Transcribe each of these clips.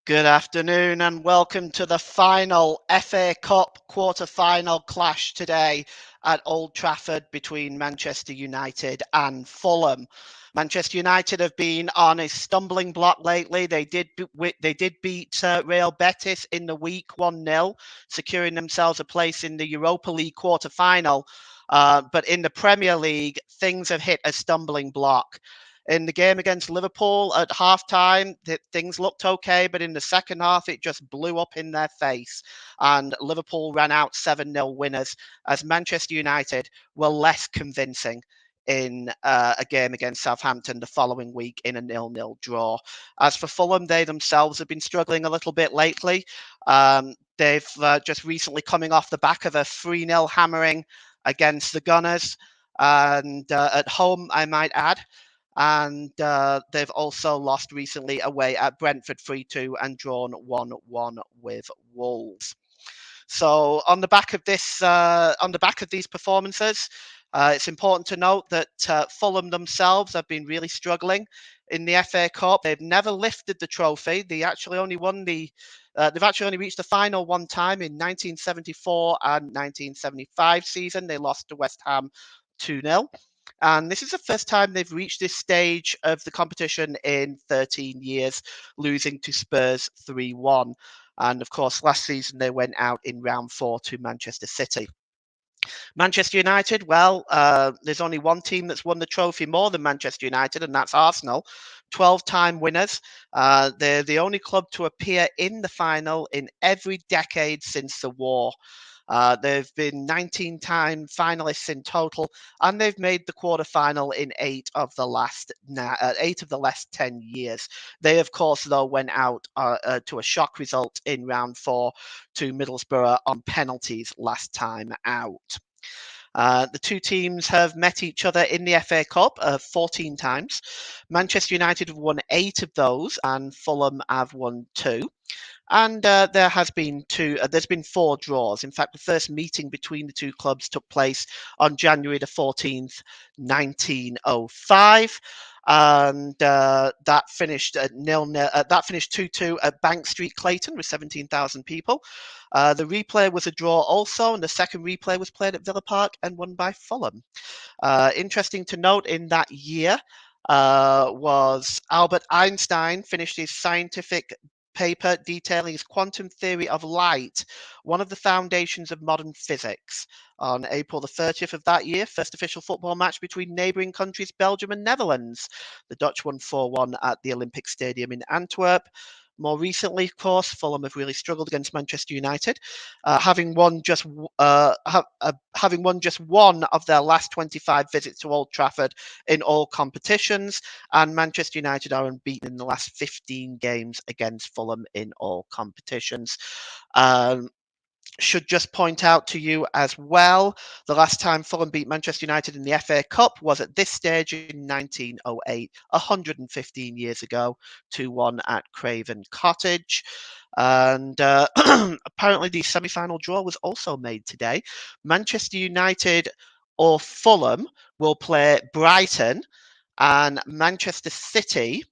Good afternoon and welcome to the final FA Cup quarter-final clash today at Old Trafford between Manchester United and Fulham. Manchester United have been on a stumbling block lately. They did beat Real Betis in the week 1-0, securing themselves a place in the Europa League quarter-final. But in the Premier League, things have hit a stumbling block. In the game against Liverpool at halftime, things looked okay, but in the second half, it just blew up in their face. And Liverpool ran out 7-0 winners as Manchester United were less convincing in a game against Southampton the following week in a 0-0 draw. As for Fulham, they themselves have been struggling a little bit lately. They've just recently coming off the back of a 3-0 hammering against the Gunners, and at home, I might add. And they've also lost recently away at Brentford 3-2 and drawn 1-1 with Wolves. So on the back of these performances, it's important to note that Fulham themselves have been really struggling in the FA Cup. They've never lifted the trophy. They've actually only reached the final one time in 1974 and 1975 season. They lost to West Ham 2-0. And this is the first time they've reached this stage of the competition in 13 years, losing to Spurs 3-1. And of course, last season they went out in round 4 to Manchester City. Manchester United, well, there's only one team that's won the trophy more than Manchester United, and that's Arsenal. 12-time winners. They're the only club to appear in the final in every decade since the war. They've been 19-time finalists in total, and they've made the quarterfinal in 8 of the last 10 years. They, of course, though, went out to a shock result in round 4 to Middlesbrough on penalties last time out. The two teams have met each other in the FA Cup 14 times. Manchester United have won 8 of those, and Fulham have won 2. And there's been 4 draws. In fact, the first meeting between the two clubs took place on January the 14th, 1905. And that finished at 0-0. That finished 2-2 at Bank Street, Clayton, with 17,000 people. The replay was a draw also, and the second replay was played at Villa Park and won by Fulham. Interesting to note in that year was Albert Einstein finished his scientific paper detailing his quantum theory of light, one of the foundations of modern physics. On April the 30th of that year, first official football match between neighbouring countries Belgium and Netherlands. The Dutch won 4-1 at the Olympic Stadium in Antwerp. More recently, of course, Fulham have really struggled against Manchester United, having won just one of their last 25 visits to Old Trafford in all competitions, and Manchester United are unbeaten in the last 15 games against Fulham in all competitions. Should just point out to you as well, the last time Fulham beat Manchester United in the FA Cup was at this stage in 1908, 115 years ago, 2-1 at Craven Cottage. And apparently the semi-final draw was also made today. Manchester United or Fulham will play Brighton, and Manchester City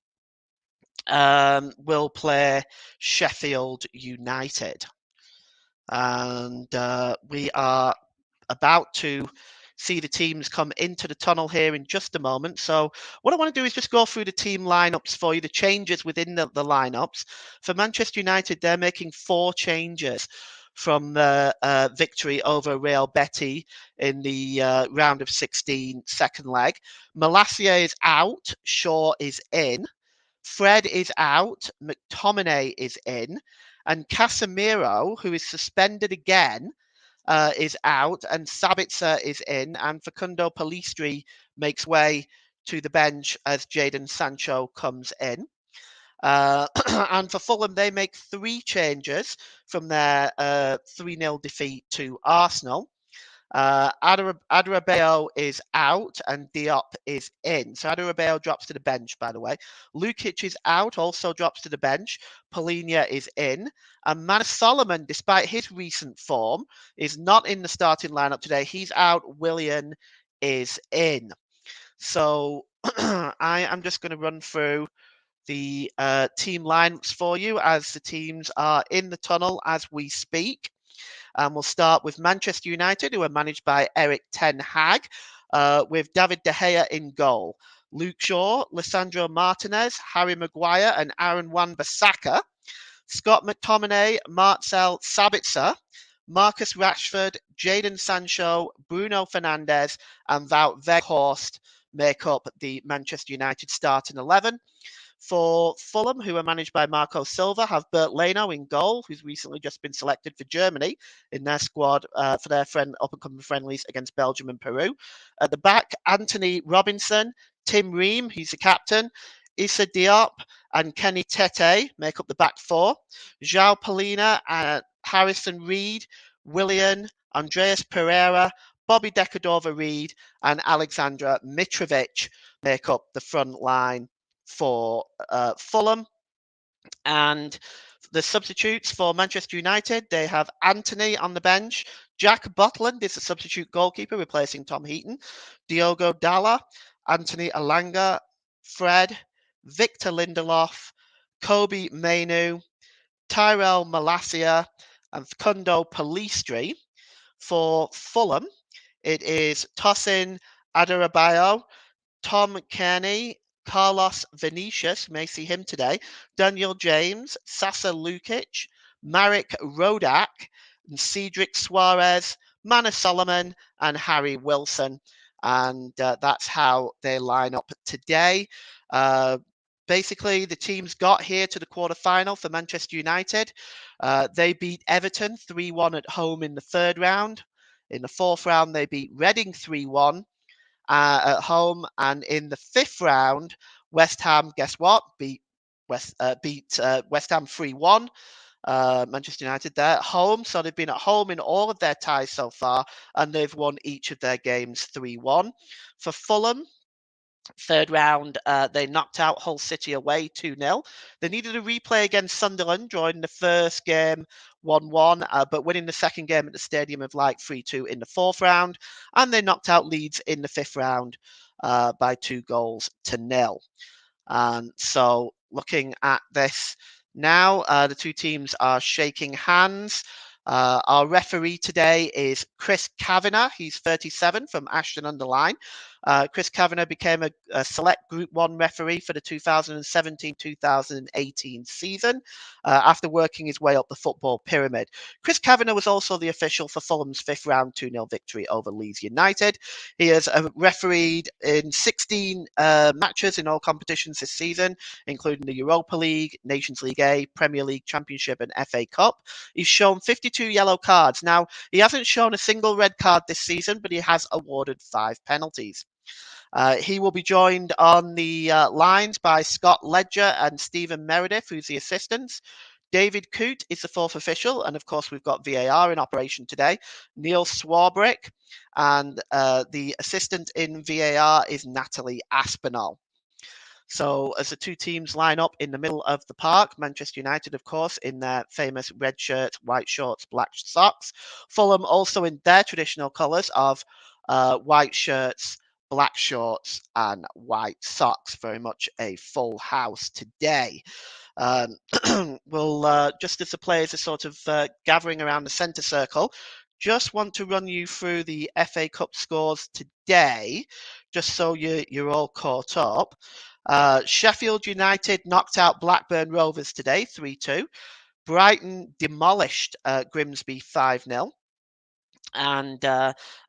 will play Sheffield United. And we are about to see the teams come into the tunnel here in just a moment. So what I want to do is just go through the team lineups for you, the changes within the lineups. For Manchester United, they're making 4 changes from the victory over Real Betis in the round of 16 second leg. Malacia is out, Shaw is in, Fred is out, McTominay is in, and Casemiro, who is suspended again, is out, and Sabitzer is in, and Facundo Pellistri makes way to the bench as Jadon Sancho comes in. And for Fulham, they make 3 changes from their 3-0 defeat to Arsenal. Adarabioyo is out and Diop is in. So Adarabioyo drops to the bench, by the way. Lukic is out, also drops to the bench. Polina is in. And Manus Solomon, despite his recent form, is not in the starting lineup today. He's out. Willian is in. So I am just going to run through the team lineups for you as the teams are in the tunnel as we speak. And we'll start with Manchester United, who are managed by Eric Ten Hag, with David De Gea in goal. Luke Shaw, Lisandro Martinez, Harry Maguire, and Aaron Wan-Bissaka. Scott McTominay, Marcel Sabitzer, Marcus Rashford, Jadon Sancho, Bruno Fernandes, and Wout Weghorst make up the Manchester United starting 11. For Fulham, who are managed by Marco Silva, have Bert Leno in goal, who's recently just been selected for Germany in their squad for their up-and-coming friendlies against Belgium and Peru. At the back, Anthony Robinson, Tim Ream, he's the captain, Issa Diop and Kenny Tete make up the back four. João Palhinha, Harrison Reed, Willian, Andreas Pereira, Bobby Decordova-Reid and Alexandra Mitrovic make up the front line for Fulham. And the substitutes for Manchester United, they have Anthony on the bench. Jack Butland is the substitute goalkeeper, replacing Tom Heaton. Diogo Dalla, Anthony Alanga, Fred, Victor Lindelof, Kobe Mainu, Tyrell Malacia, and Facundo Pellistri. For Fulham, it is Tosin Adarabioyo, Tom Kearney, Carlos Vinicius, may see him today, Daniel James, Sasa Lukic, Marek Rodak, and Cedric Suarez, Manor Solomon, and Harry Wilson. And that's how they line up today. Basically, the teams got here to the quarterfinal for Manchester United. They beat Everton 3-1 at home in the third round. In the fourth round, they beat Reading 3-1. At home, and in the fifth round, West Ham, guess what? Beat West Ham 3-1. Manchester United there at home, so they've been at home in all of their ties so far, and they've won each of their games 3-1. For Fulham, third round, they knocked out Hull City away 2-0. They needed a replay against Sunderland, drawing the first game 1-1, but winning the second game at the Stadium of Light 3-2 in the fourth round. And they knocked out Leeds in the fifth round by 2-0. And so looking at this now, the two teams are shaking hands. Our referee today is Chris Kavanagh. He's 37 from Ashton-under-Lyne. Chris Kavanagh became a select Group 1 referee for the 2017-2018 season after working his way up the football pyramid. Chris Kavanagh was also the official for Fulham's fifth round 2-0 victory over Leeds United. He has refereed in 16 matches in all competitions this season, including the Europa League, Nations League A, Premier League, Championship and FA Cup. He's shown 52 yellow cards. Now, he hasn't shown a single red card this season, but he has awarded 5 penalties. He will be joined on the lines by Scott Ledger and Stephen Meredith, who's the assistants. David Coote is the fourth official, and of course we've got VAR in operation today. Neil Swarbrick, and the assistant in VAR is Natalie Aspinall. So as the two teams line up in the middle of the park, Manchester United, of course, in their famous red shirts, white shorts, black socks. Fulham also in their traditional colours of white shirts, black shorts and white socks. Very much a full house today. We'll, just as the players are sort of gathering around the centre circle, just want to run you through the FA Cup scores today, just so you're all caught up. Sheffield United knocked out Blackburn Rovers today, 3-2. Brighton demolished Grimsby 5-0. And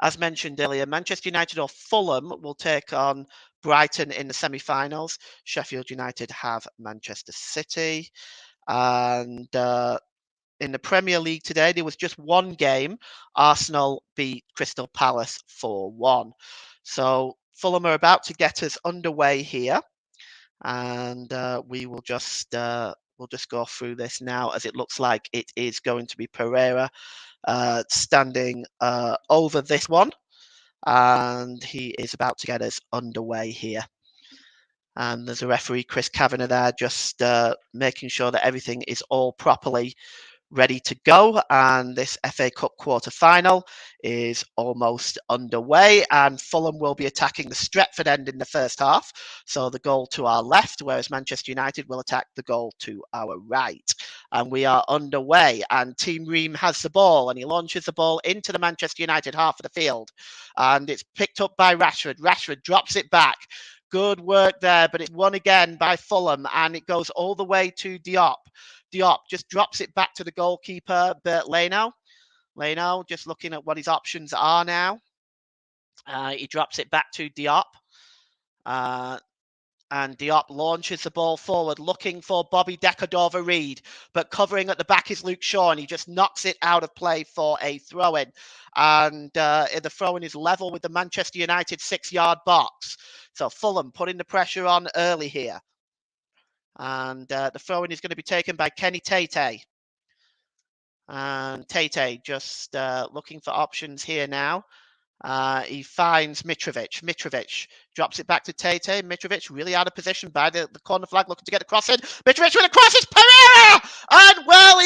as mentioned earlier, Manchester United or Fulham will take on Brighton in the semi-finals. Sheffield United have Manchester City. And in the Premier League today, there was just one game. Arsenal beat Crystal Palace 4-1. So Fulham are about to get us underway here. And we'll just go through this now, as it looks like it is going to be Pereira standing over this one, and he is about to get us underway here. And there's a referee, Chris Kavanagh, there, just making sure that everything is all properly ready to go, and this FA Cup quarter-final is almost underway, and Fulham will be attacking the Stretford end in the first half, so the goal to our left, whereas Manchester United will attack the goal to our right. And we are underway, and Team Ream has the ball, and he launches the ball into the Manchester United half of the field, and it's picked up by Rashford. Rashford drops it back. Good work there, but it's won again by Fulham, and it goes all the way to Diop. Diop just drops it back to the goalkeeper, Bert Leno. Leno just looking at what his options are now. He drops it back to Diop. And Diop launches the ball forward, looking for Bobby Decordova-Reid, but covering at the back is Luke Shaw, and he just knocks it out of play for a throw-in. And the throw-in is level with the Manchester United 6-yard box. So Fulham putting the pressure on early here. And the throw-in is going to be taken by Kenny Tate. And Tate just looking for options here now. He finds Mitrovic. Mitrovic drops it back to Tate. Mitrovic really out of position by the corner flag, looking to get a cross in. Mitrovic with a cross. It's Pereira! And well,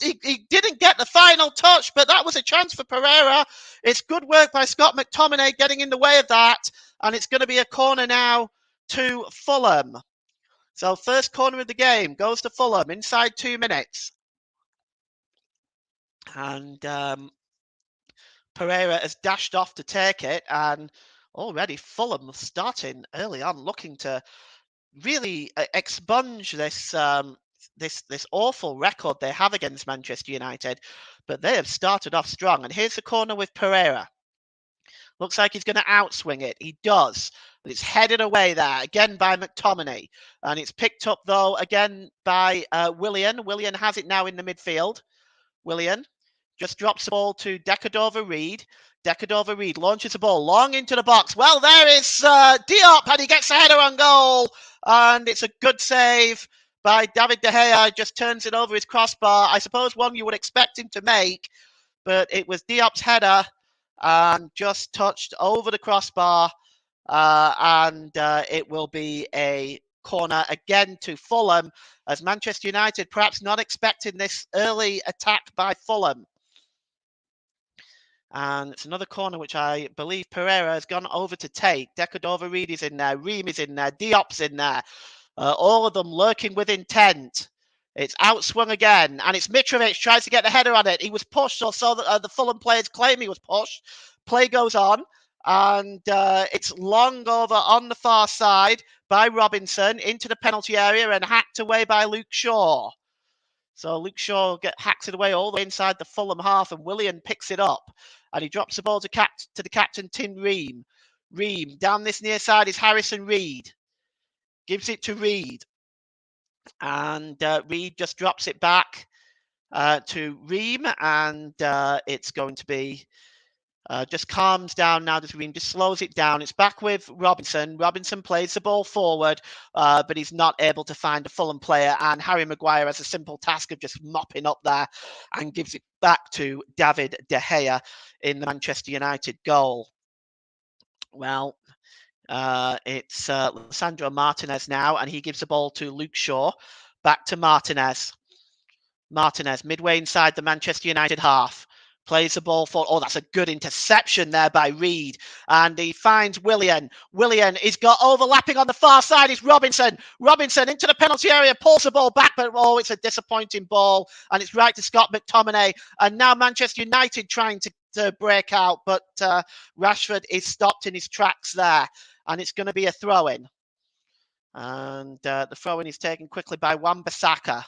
he didn't get the final touch, but that was a chance for Pereira. It's good work by Scott McTominay getting in the way of that. And it's going to be a corner now to Fulham. So first corner of the game goes to Fulham inside 2 minutes. And Pereira has dashed off to take it, and already Fulham starting early on, looking to really expunge this this awful record they have against Manchester United. But they have started off strong. And here's the corner with Pereira. Looks like he's going to outswing it. He does. But it's headed away there again by McTominay, and it's picked up though again by Willian. Willian has it now in the midfield. Willian just drops the ball to Decordova-Reid. Decordova-Reid launches the ball long into the box. Well, there is Diop, and he gets a header on goal. And it's a good save by David De Gea. Just turns it over his crossbar. I suppose one you would expect him to make, but it was Diop's header and just touched over the crossbar. And it will be a corner again to Fulham, as Manchester United perhaps not expecting this early attack by Fulham. And it's another corner which I believe Pereira has gone over to take. Decordova-Reid is in there. Ream is in there. Diop's in there. All of them lurking with intent. It's outswung again. And it's Mitrovic tries to get the header on it. He was pushed, or so the Fulham players claim he was pushed. Play goes on. And it's long over on the far side by Robinson into the penalty area and hacked away by Luke Shaw. So Luke Shaw hacks it away all the way inside the Fulham half, and Willian picks it up. And he drops the ball to the captain, Tim Ream. Ream, down this near side is Harrison Reed. Gives it to Reed. And Reed just drops it back to Ream. And it's going to be... just calms down now. Ream just slows it down. It's back with Robinson. Robinson plays the ball forward, but he's not able to find a Fulham player. And Harry Maguire has a simple task of just mopping up there and gives it back to David De Gea in the Manchester United goal. Well, it's Lisandro Martinez now, and he gives the ball to Luke Shaw. Back to Martinez. Martinez, midway inside the Manchester United half. Plays the ball for... Oh, that's a good interception there by Reed. And he finds Willian. Willian, he's got overlapping on the far side. It's Robinson. Robinson into the penalty area, pulls the ball back, but oh, it's a disappointing ball. And it's right to Scott McTominay. And now Manchester United trying to break out, but Rashford is stopped in his tracks there. And it's going to be a throw-in. And the throw-in is taken quickly by Wan-Bissaka.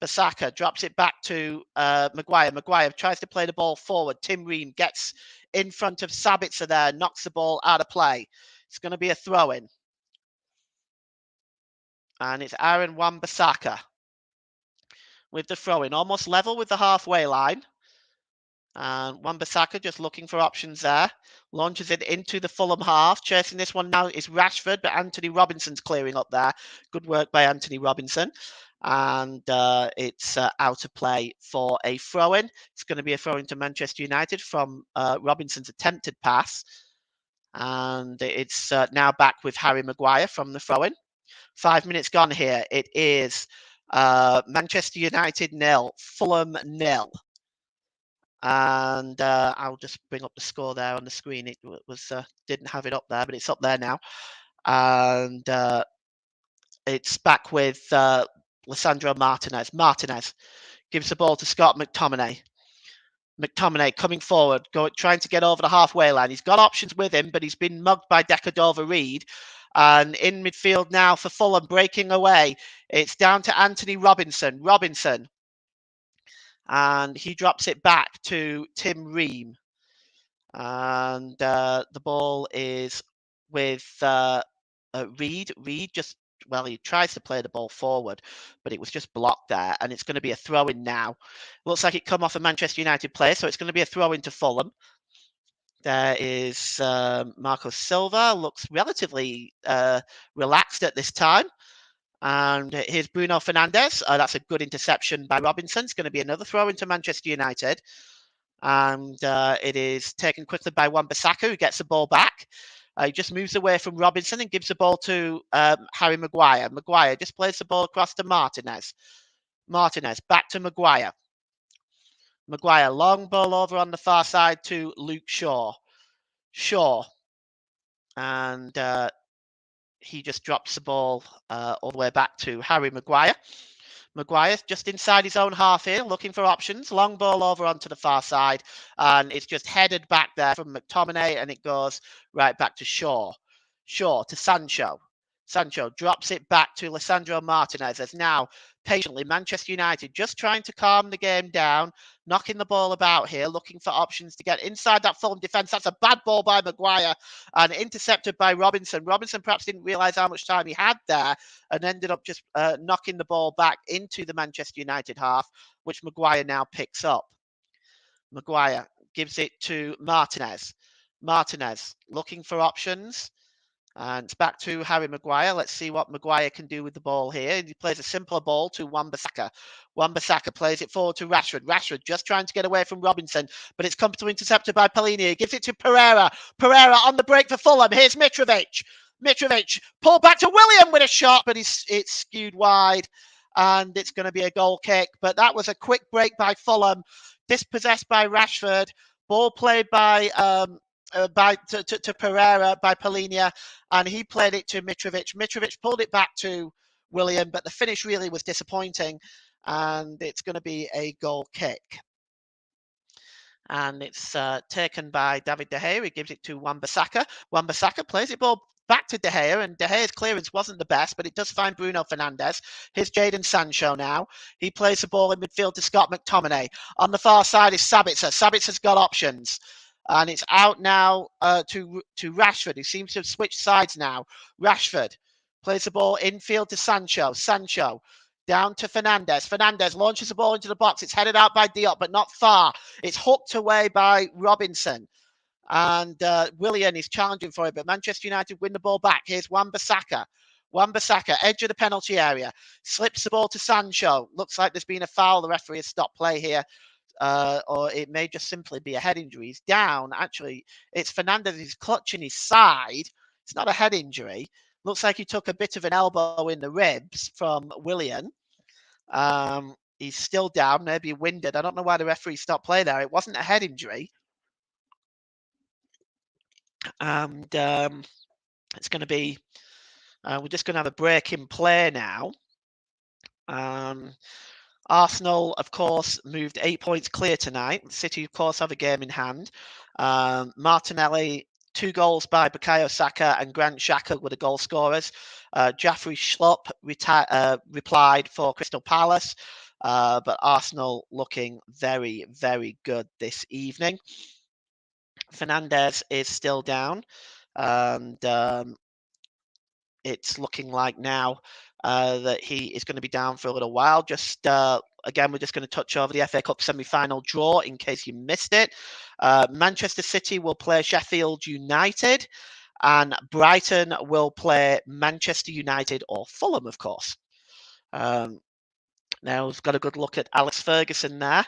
Bissaka drops it back to Maguire. Maguire tries to play the ball forward. Tim Ream gets in front of Sabitzer there, knocks the ball out of play. It's going to be a throw-in. And it's Aaron Wan-Bissaka with the throw-in, almost level with the halfway line. And Wan-Bissaka just looking for options there. Launches it into the Fulham half. Chasing this one now is Rashford, but Anthony Robinson's clearing up there. Good work by Anthony Robinson. And it's out of play for a throw-in. It's going to be a throw-in to Manchester United from Robinson's attempted pass. And it's now back with Harry Maguire from the throw-in. 5 minutes gone here. It is Manchester United 0, Fulham 0. And I'll just bring up the score there on the screen. It was didn't have it up there, but it's up there now. And it's back with Lisandro Martinez. Martinez gives the ball to Scott McTominay. McTominay coming forward, trying to get over the halfway line. He's got options with him, but he's been mugged by Decordova-Reid. And in midfield now for Fulham, breaking away. It's down to Anthony Robinson. And he drops it back to Tim Ream. And the ball is with Reid. Reid just, well, he tries to play the ball forward, but it was just blocked there. And it's going to be a throw-in now. Looks like it come off a Manchester United player, so it's going to be a throw-in to Fulham. There is Marco Silva, looks relatively relaxed at this time. And here's Bruno Fernandes. That's a good interception by Robinson. It's going to be another throw into Manchester United. And it is taken quickly by Wan-Bissaka, who gets the ball back. He just moves away from Robinson and gives the ball to Harry Maguire. Maguire just plays the ball across to Martinez. Martinez back to Maguire. Maguire, long ball over on the far side to Luke Shaw. Shaw. And he just drops the ball all the way back to Harry Maguire. Maguire's just inside his own half here, looking for options. Long ball over onto the far side, and it's just headed back there from McTominay, and it goes right back to Shaw. Shaw to Sancho. Sancho drops it back to Lisandro Martinez as now patiently Manchester United just trying to calm the game down, knocking the ball about here, looking for options to get inside that Fulham defence. That's a bad ball by Maguire and intercepted by Robinson. Robinson perhaps didn't realise how much time he had there and ended up just knocking the ball back into the Manchester United half, which Maguire now picks up. Maguire gives it to Martinez. Martinez looking for options. And it's back to Harry Maguire. Let's see what Maguire can do with the ball here. He plays a simpler ball to Wan-Bissaka. Wan-Bissaka plays it forward to Rashford. Rashford just trying to get away from Robinson, but it's come to intercepted by Palhinha. He gives it to Pereira. Pereira on the break for Fulham. Here's Mitrovic. Mitrovic pulled back to William with a shot, but it's skewed wide, and it's going to be a goal kick. But that was a quick break by Fulham, dispossessed by Rashford. Ball played by to Pereira by Palhinha, and he played it to Mitrovic. Mitrovic pulled it back to William, but the finish really was disappointing, and it's going to be a goal kick. And it's taken by David De Gea. He gives it to Wan-Bissaka. Wan-Bissaka plays it ball back to De Gea, and De Gea's clearance wasn't the best, but it does find Bruno Fernandes. Here's Jadon Sancho now. He plays the ball in midfield to Scott McTominay. On the far side is Sabitzer. Sabitzer's got options. And it's out now to Rashford, who seems to have switched sides now. Rashford plays the ball infield to Sancho. Sancho down to Fernandes. Fernandes launches the ball into the box. It's headed out by Diop, but not far. It's hooked away by Robinson. And Willian is challenging for it, but Manchester United win the ball back. Here's Wan-Bissaka. Wan-Bissaka, edge of the penalty area. Slips the ball to Sancho. Looks like there's been a foul. The referee has stopped play here. Or it may just simply be a head injury. He's down. Actually, it's Fernandes who's clutching his side. It's not a head injury. Looks like he took a bit of an elbow in the ribs from Willian. He's still down, maybe winded. I don't know why the referee stopped play there. It wasn't a head injury. And it's going to be, we're just going to have a break in play now. Arsenal, of course, moved 8 points clear tonight. City, of course, have a game in hand. Martinelli, 2 goals by Bukayo Saka and Grant Xhaka were the goal scorers. Jaffrey Schlupp replied for Crystal Palace. But Arsenal looking very, very good this evening. Fernandes is still down. And it's looking like now that he is going to be down for a little while. Just again, we're just going to touch over the FA Cup semi-final draw in case you missed it. Manchester City will play Sheffield United, and Brighton will play Manchester United or Fulham, of course. Now we've got a good look at Alex Ferguson there.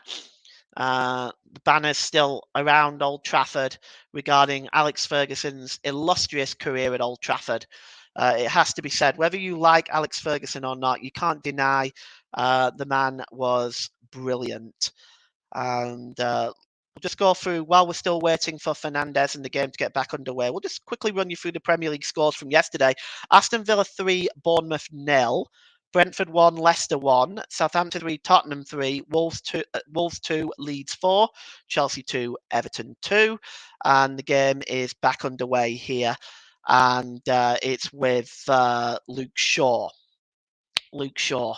The banner's still around Old Trafford regarding Alex Ferguson's illustrious career at Old Trafford. It has to be said, whether you like Alex Ferguson or not, you can't deny the man was brilliant. And we'll just go through, while we're still waiting for Fernandes and the game to get back underway, we'll just quickly run you through the Premier League scores from yesterday. Aston Villa 3, Bournemouth 0. Brentford 1, Leicester 1, Southampton 3, Tottenham 3, Wolves 2, Leeds 4, Chelsea 2, Everton 2. And the game is back underway here. And it's with Luke Shaw. Luke Shaw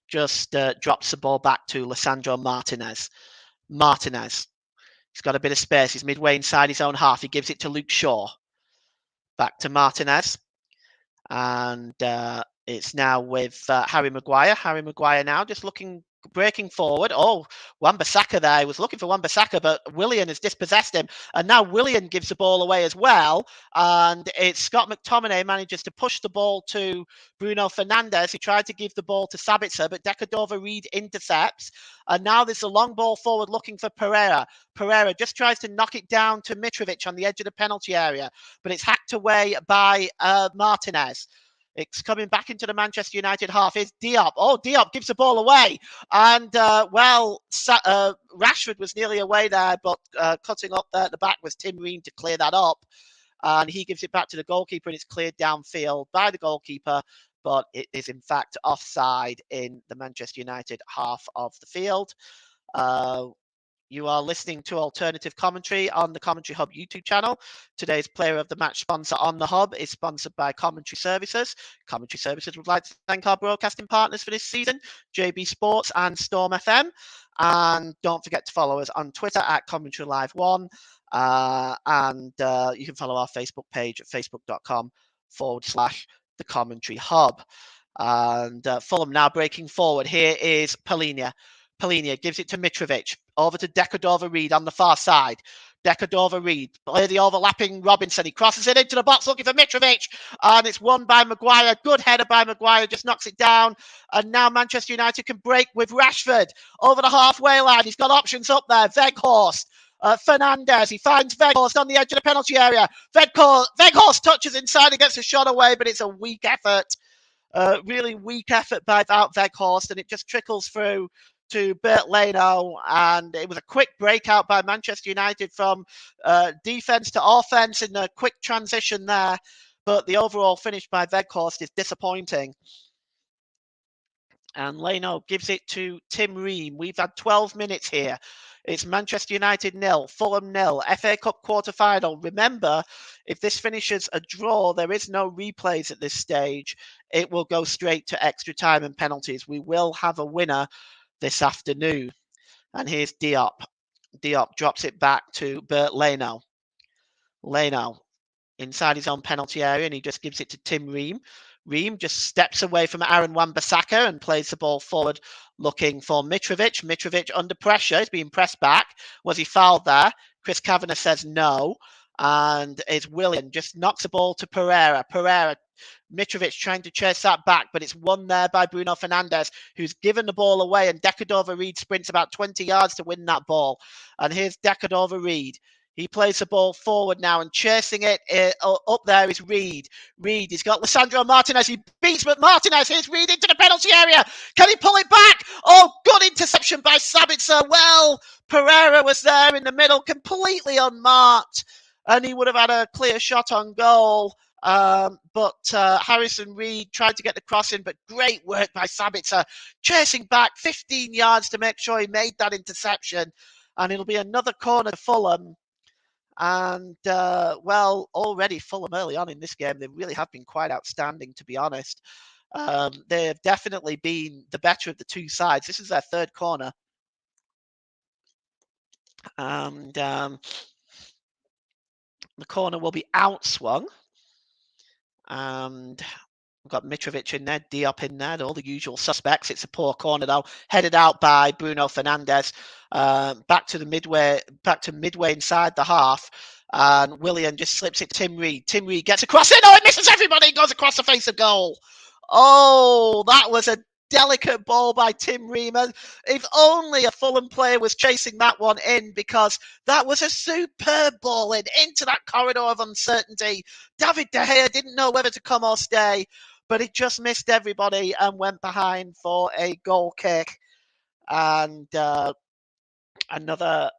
just drops the ball back to Lisandro Martinez. He's got a bit of space. He's midway inside his own half. He gives it to Luke Shaw. Back to Martinez. And it's now with Harry Maguire. Harry Maguire now just breaking forward. Oh, Wan-Bissaka there. He was looking for Wan-Bissaka, but Willian has dispossessed him. And now Willian gives the ball away as well. And it's Scott McTominay manages to push the ball to Bruno Fernandes, who tried to give the ball to Sabitzer, but Dekadova-Reid intercepts. And now there's a long ball forward looking for Pereira. Pereira just tries to knock it down to Mitrovic on the edge of the penalty area, but it's hacked away by Martinez. It's coming back into the Manchester United half. Is Diop. Oh, Diop gives the ball away. And, Rashford was nearly away there, but cutting up there at the back was Tim Ream to clear that up. And he gives it back to the goalkeeper, and it's cleared downfield by the goalkeeper, but it is in fact offside in the Manchester United half of the field. You are listening to alternative commentary on the Commentary Hub YouTube channel. Today's Player of the Match sponsor on the Hub is sponsored by Commentary Services. Commentary Services would like to thank our broadcasting partners for this season, JB Sports and Storm FM. And don't forget to follow us on Twitter at Commentary Live 1. And you can follow our Facebook page at facebook.com/the Commentary Hub. And Fulham now breaking forward. Here is Palhinha. Palhinha gives it to Mitrovic, over to Dekadova-Reid on the far side. Dekadova-Reid, play the overlapping Robinson. He crosses it into the box looking for Mitrovic, and it's won by Maguire. Good header by Maguire, just knocks it down. And now Manchester United can break with Rashford over the halfway line. He's got options up there. Weghorst. Fernandes, he finds Weghorst on the edge of the penalty area. Weghorst touches inside and gets a shot away, but it's a weak effort. Really weak effort by Weghorst, and it just trickles through to Bert Leno, and it was a quick breakout by Manchester United from defence to offence in a quick transition there, but the overall finish by Weghorst is disappointing. And Leno gives it to Tim Ream. We've had 12 minutes here. It's Manchester United 0, Fulham 0, FA Cup quarter-final. Remember, if this finishes a draw, there is no replays at this stage. It will go straight to extra time and penalties. We will have a winner this afternoon. And here's Diop. Diop drops it back to Bert Leno. Leno inside his own penalty area, and he just gives it to Tim Ream. Ream just steps away from Aaron Wan-Bissaka and plays the ball forward looking for Mitrovic. Mitrovic under pressure. He's being pressed back. Was he fouled there? Chris Kavanagh says no. And it's Willian just knocks the ball to Pereira. Mitrovic trying to chase that back, but it's won there by Bruno Fernandes, who's given the ball away, and Dekadova-Reid sprints about 20 yards to win that ball. And here's Dekadova-Reid. He plays the ball forward now, and chasing it up there is Reid. Reid, he's got Lisandro Martinez. He beats Martinez. Here's Reid into the penalty area. Can he pull it back? Oh, good interception by Sabitzer. Well, Pereira was there in the middle, completely unmarked, and he would have had a clear shot on goal. But Harrison Reid tried to get the cross in, but great work by Sabitzer, chasing back 15 yards to make sure he made that interception. And it'll be another corner to Fulham. And, already Fulham early on in this game, they really have been quite outstanding, to be honest. They have definitely been the better of the two sides. This is their third corner. And the corner will be outswung. And we've got Mitrovic in there, Diop in there, all the usual suspects. It's a poor corner though, headed out by Bruno Fernandes. Back to midway inside the half. And Willian just slips it to Tim Reid. Tim Reid gets across it. Oh, it misses everybody. Goes across the face of goal. Oh, that was a delicate ball by Tim Reamer. If only a Fulham player was chasing that one in, because that was a superb ball into that corridor of uncertainty. David De Gea didn't know whether to come or stay, but it just missed everybody and went behind for a goal kick. And another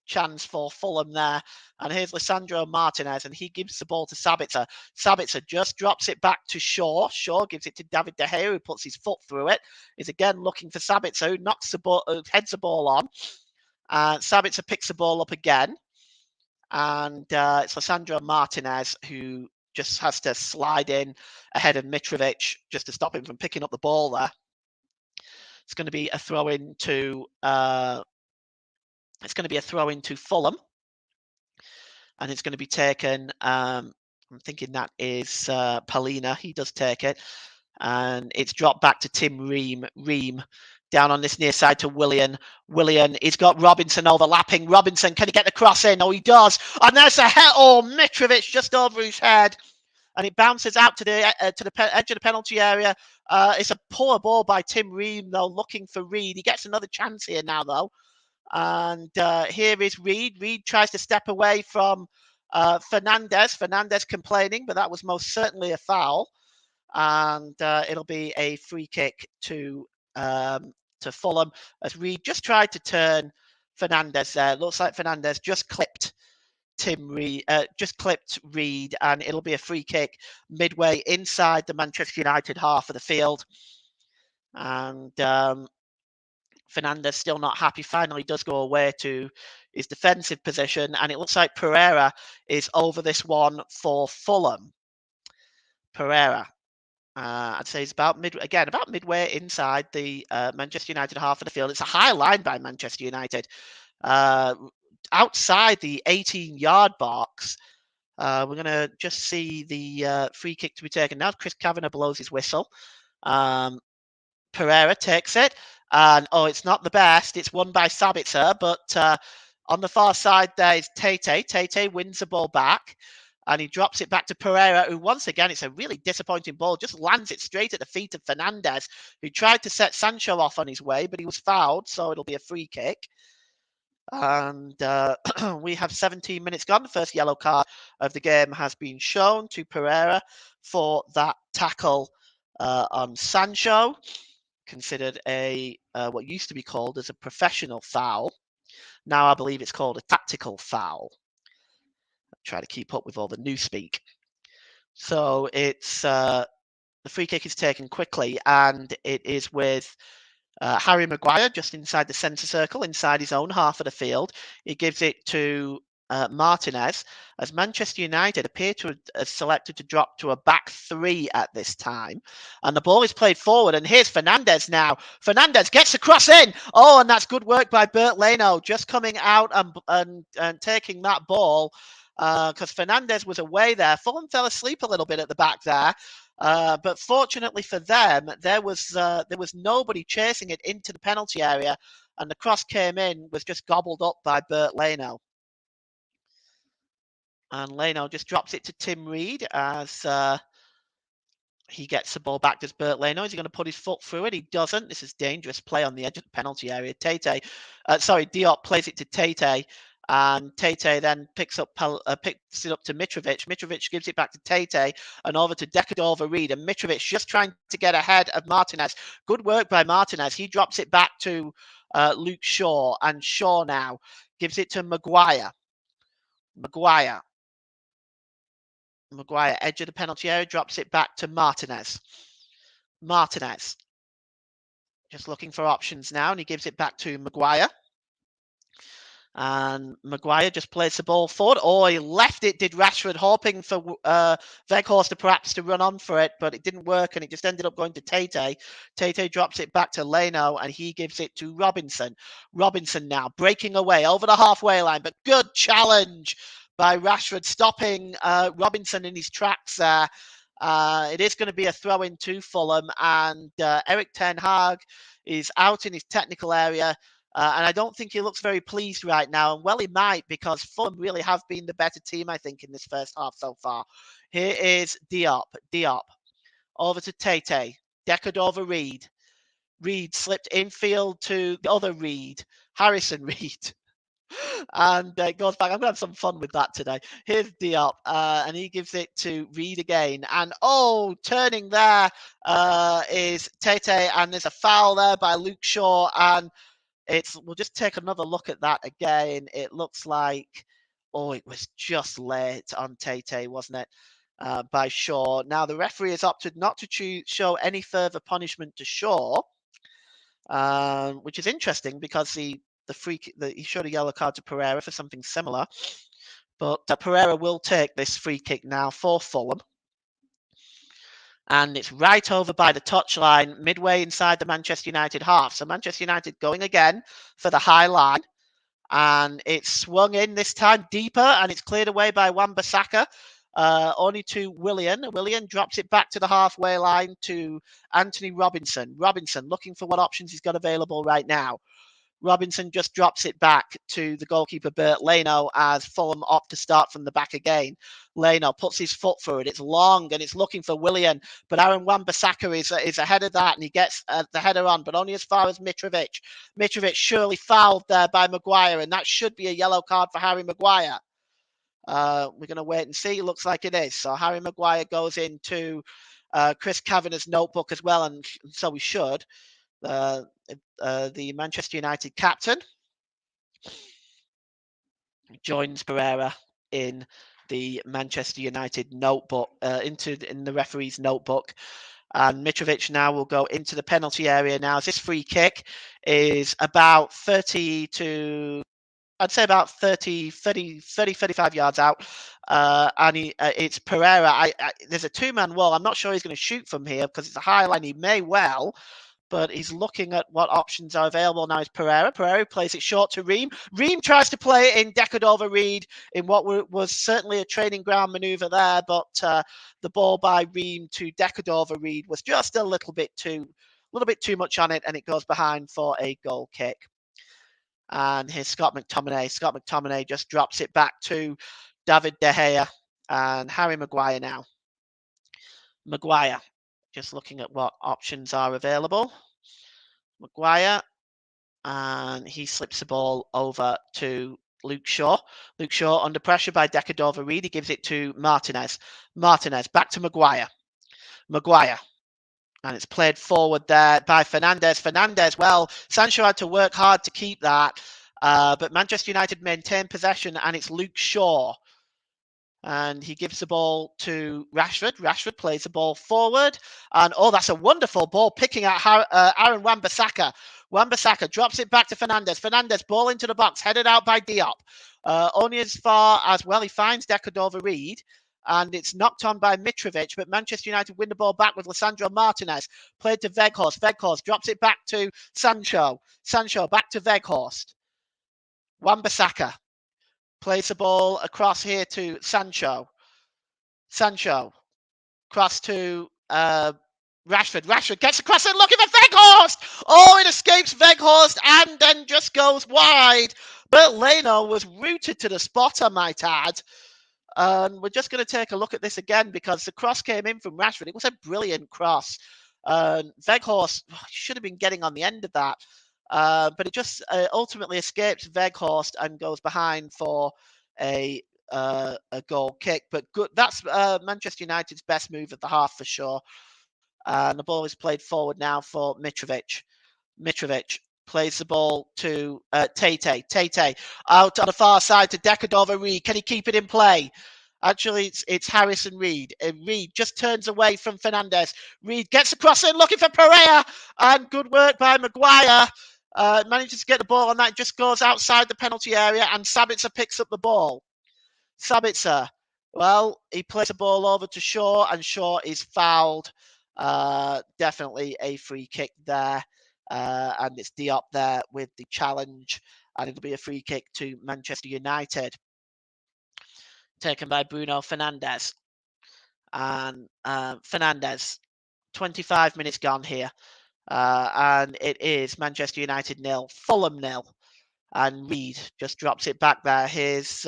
chance for Fulham there. And here's Lisandro Martinez, and he gives the ball to Sabitzer. Sabitzer just drops it back to Shaw. Shaw gives it to David De Gea, who puts his foot through it. He's again looking for Sabitzer, who knocks the ball, heads the ball on. Sabitzer picks the ball up again. And it's Lisandro Martinez who just has to slide in ahead of Mitrovic just to stop him from picking up the ball there. It's going to be a throw in to Fulham, and it's going to be taken. I'm thinking that is Palina. He does take it, and it's dropped back to Tim Ream down on this near side to Willian. He's got Robinson overlapping. Robinson, can he get the cross in? Oh, he does. And there's a head. Oh, Mitrovic just over his head, and it bounces out to the edge of the penalty area. It's a poor ball by Tim Ream, though, looking for Reed. He gets another chance here now, though. And here is Reed. Reed tries to step away from Fernandez. Fernandez complaining, but that was most certainly a foul. And it'll be a free kick to Fulham, as Reed just tried to turn Fernandez there. Looks like Fernandez just clipped Reed, and it'll be a free kick midway inside the Manchester United half of the field. And Fernandez still not happy. Finally does go away to his defensive position, and it looks like Pereira is over this one for Fulham. Pereira, I'd say he's about midway inside the Manchester United half of the field. It's a high line by Manchester United. Outside the 18-yard box, we're going to just see the free kick to be taken now. Chris Kavanagh blows his whistle. Pereira takes it, and it's not the best. It's won by Sabitzer, but on the far side there is Tete. Tete wins the ball back, and he drops it back to Pereira, who once again, it's a really disappointing ball, just lands it straight at the feet of Fernandez, who tried to set Sancho off on his way, but he was fouled, so it'll be a free kick. And we have 17 minutes gone. The first yellow card of the game has been shown to Pereira for that tackle on Sancho, considered a what used to be called as a professional foul. Now I believe it's called a tactical foul. I try to keep up with all the newspeak. So it's the free kick is taken quickly, and it is with Harry Maguire just inside the centre circle, inside his own half of the field. He gives it to Martinez, as Manchester United appear to have selected to drop to a back three at this time. And the ball is played forward, and here's Fernandez now. Fernandez gets the cross in. Oh, and that's good work by Bert Leno, just coming out and taking that ball, because Fernandez was away there. Fulham fell asleep a little bit at the back there. But fortunately for them, there was nobody chasing it into the penalty area, and the cross came in, was just gobbled up by Bert Leno. And Leno just drops it to Tim Reed as he gets the ball back. Does Bert Leno? Is he going to put his foot through it? He doesn't. This is dangerous play on the edge of the penalty area. Diop plays it to Tete. And Tete then picks it up to Mitrovic. Mitrovic gives it back to Tete and over to Decadova Reed. And Mitrovic just trying to get ahead of Martinez. Good work by Martinez. He drops it back to Luke Shaw. And Shaw now gives it to Maguire. Maguire, edge of the penalty area, drops it back to Martinez. Just looking for options now, and he gives it back to Maguire. And Maguire just plays the ball forward. Oh, he left it, did Rashford, hoping for Weghorst perhaps to run on for it, but it didn't work, and it just ended up going to Tete. Tete drops it back to Leno, and he gives it to Robinson. Robinson now breaking away over the halfway line, but good challenge by Rashford, stopping Robinson in his tracks there. It is going to be a throw-in to Fulham, and Erik ten Hag is out in his technical area. And I don't think he looks very pleased right now. And well, he might, because Fulham really have been the better team, I think, in this first half so far. Here is Diop. Over to Tete. Deckard over Reed. Reed slipped infield to the other Reed, Harrison Reed. And it goes back. I'm going to have some fun with that today. Here's Diop, and he gives it to Reed again. And turning there is Tete, and there's a foul there by Luke Shaw. And we'll just take another look at that again. It looks like, it was just late on Tete, wasn't it? By Shaw. Now the referee has opted not to show any further punishment to Shaw, which is interesting because he showed a yellow card to Pereira for something similar. But Pereira will take this free kick now for Fulham. And it's right over by the touchline, midway inside the Manchester United half. So Manchester United going again for the high line. And it's swung in this time deeper, and it's cleared away by Wan-Bissaka. Only to Willian. Willian drops it back to the halfway line to Anthony Robinson. Robinson looking for what options he's got available right now. Robinson just drops it back to the goalkeeper, Bert Leno, as Fulham opt to start from the back again. Leno puts his foot through it. It's long, and it's looking for Willian, but Aaron Wan-Bissaka is ahead of that, and he gets the header on, but only as far as Mitrovic. Mitrovic surely fouled there by Maguire, and that should be a yellow card for Harry Maguire. We're going to wait and see. It looks like it is. So Harry Maguire goes into Chris Kavanagh's notebook as well, and so we should. The Manchester United captain joins Pereira in the Manchester United notebook, in the referee's notebook. And Mitrovic now will go into the penalty area now. This free kick is about 35 yards out. And it's Pereira. There's a two-man wall. I'm not sure he's going to shoot from here because it's a high line. He may well, but he's looking at what options are available now. Is Pereira. Pereira plays it short to Ream. Ream tries to play it in Deckard over Reed in what was certainly a training ground manoeuvre there, but the ball by Ream to Deckard over Reed was just a little bit too much on it, and it goes behind for a goal kick. And here's Scott McTominay. Scott McTominay just drops it back to David De Gea and Harry Maguire now. Maguire. Just looking at what options are available. Maguire, and he slips the ball over to Luke Shaw. Luke Shaw under pressure by Deckard over Reed. He gives it to Martinez. Martinez back to Maguire. Maguire. And it's played forward there by Fernandes. Fernandes, well, Sancho had to work hard to keep that. But Manchester United maintain possession, and it's Luke Shaw. And he gives the ball to Rashford. Rashford plays the ball forward. And, that's a wonderful ball picking at Aaron Wan-Bissaka. Wan-Bissaka drops it back to Fernandes. Fernandes, ball into the box, headed out by Diop. Only as far as, he finds Deckard over Reed. And it's knocked on by Mitrovic, but Manchester United win the ball back with Lisandro Martinez. Played to Weghorst. Weghorst drops it back to Sancho. Sancho back to Weghorst. Wan-Bissaka plays the ball across here to Sancho. Sancho cross to Rashford. Rashford gets across and looking for Weghorst. It escapes Weghorst and then just goes wide. But Leno was rooted to the spot, I might add. And we're just going to take a look at this again because the cross came in from Rashford. It was a brilliant cross. Weghorst should have been getting on the end of that. But it just ultimately escapes Weghorst and goes behind for a goal kick. But good, that's Manchester United's best move at the half for sure. And the ball is played forward now for Mitrovic. Mitrovic plays the ball to Tete. Tete out on the far side to Deckard over Reed. Can he keep it in play? Actually, it's Harrison Reed. Reed just turns away from Fernandes. Reed gets across in looking for Pereira. And good work by Maguire. Manages to get the ball on that. Just goes outside the penalty area. And Sabitzer picks up the ball. Sabitzer. Well, he plays the ball over to Shaw. And Shaw is fouled. Definitely a free kick there. And it's Diop there with the challenge. And it'll be a free kick to Manchester United. Taken by Bruno Fernandes. And Fernandes, 25 minutes gone here. And it is Manchester United 0, Fulham 0. And Reed just drops it back there. Here's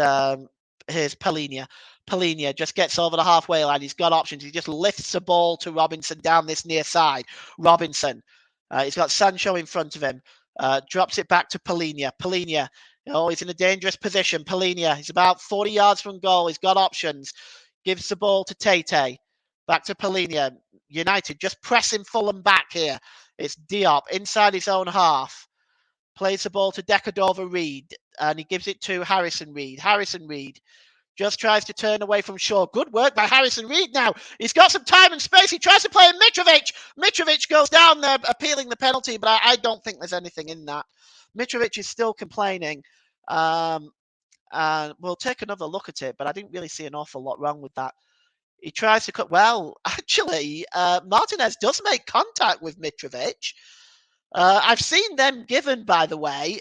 Palhinha. Polina just gets over the halfway line. He's got options. He just lifts the ball to Robinson down this near side. Robinson, he's got Sancho in front of him. Drops it back to Polina. Polina, he's in a dangerous position. Polina, he's about 40 yards from goal. He's got options. Gives the ball to Tate. Back to Polina. United just pressing Fulham back here. It's Diop inside his own half. Plays the ball to Decadova-Reid, and he gives it to Harrison Reed. Harrison Reed just tries to turn away from Shaw. Good work by Harrison Reed now. He's got some time and space. He tries to play Mitrovic. Mitrovic goes down there appealing the penalty, but I don't think there's anything in that. Mitrovic is still complaining. And we'll take another look at it, but I didn't really see an awful lot wrong with that. He tries to cut. Well, actually, Martinez does make contact with Mitrovic. I've seen them given, by the way.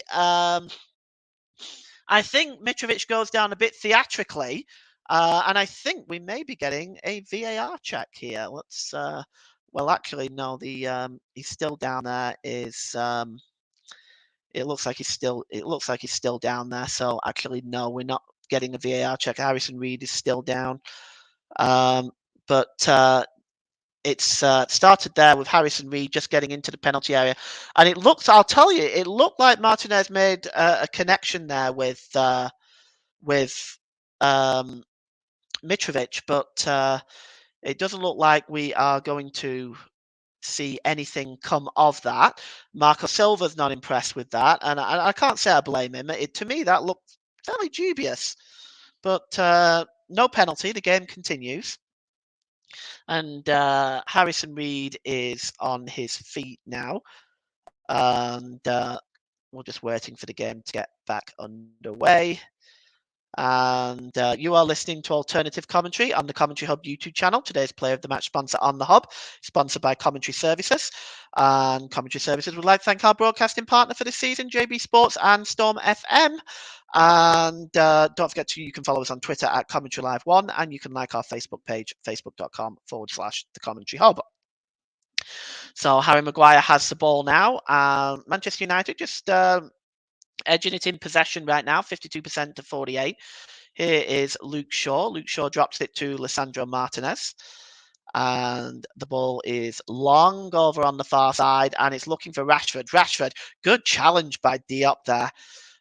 I think Mitrovic goes down a bit theatrically, and I think we may be getting a VAR check here. Let's. Well, actually, no. He's still down there. It looks like he's still down there. So actually, no, we're not getting a VAR check. Harrison Reed is still down, but it's started there with Harrison Reed just getting into the penalty area, and I'll tell you, it looked like Martinez made a connection there with Mitrovic, but it doesn't look like we are going to see anything come of that. Marco Silva's not impressed with that, and I can't say I blame him. To me, that looked fairly dubious, but no penalty. The game continues. And Harrison Reed is on his feet now. And we're just waiting for the game to get back underway. And you are listening to Alternative Commentary on the Commentary Hub YouTube channel. Today's Player of the Match sponsor on the Hub, sponsored by Commentary Services. And Commentary Services would like to thank our broadcasting partner for this season, JB Sports and Storm FM. And don't forget you can follow us on Twitter at Commentary Live 1, and you can like our Facebook page, facebook.com/The Commentary Hub. So Harry Maguire has the ball now. Manchester United just edging it in possession right now, 52% to 48%. Here is Luke Shaw. Luke Shaw drops it to Lisandro Martinez. And the ball is long over on the far side, and it's looking for Rashford. Rashford, good challenge by Diop there.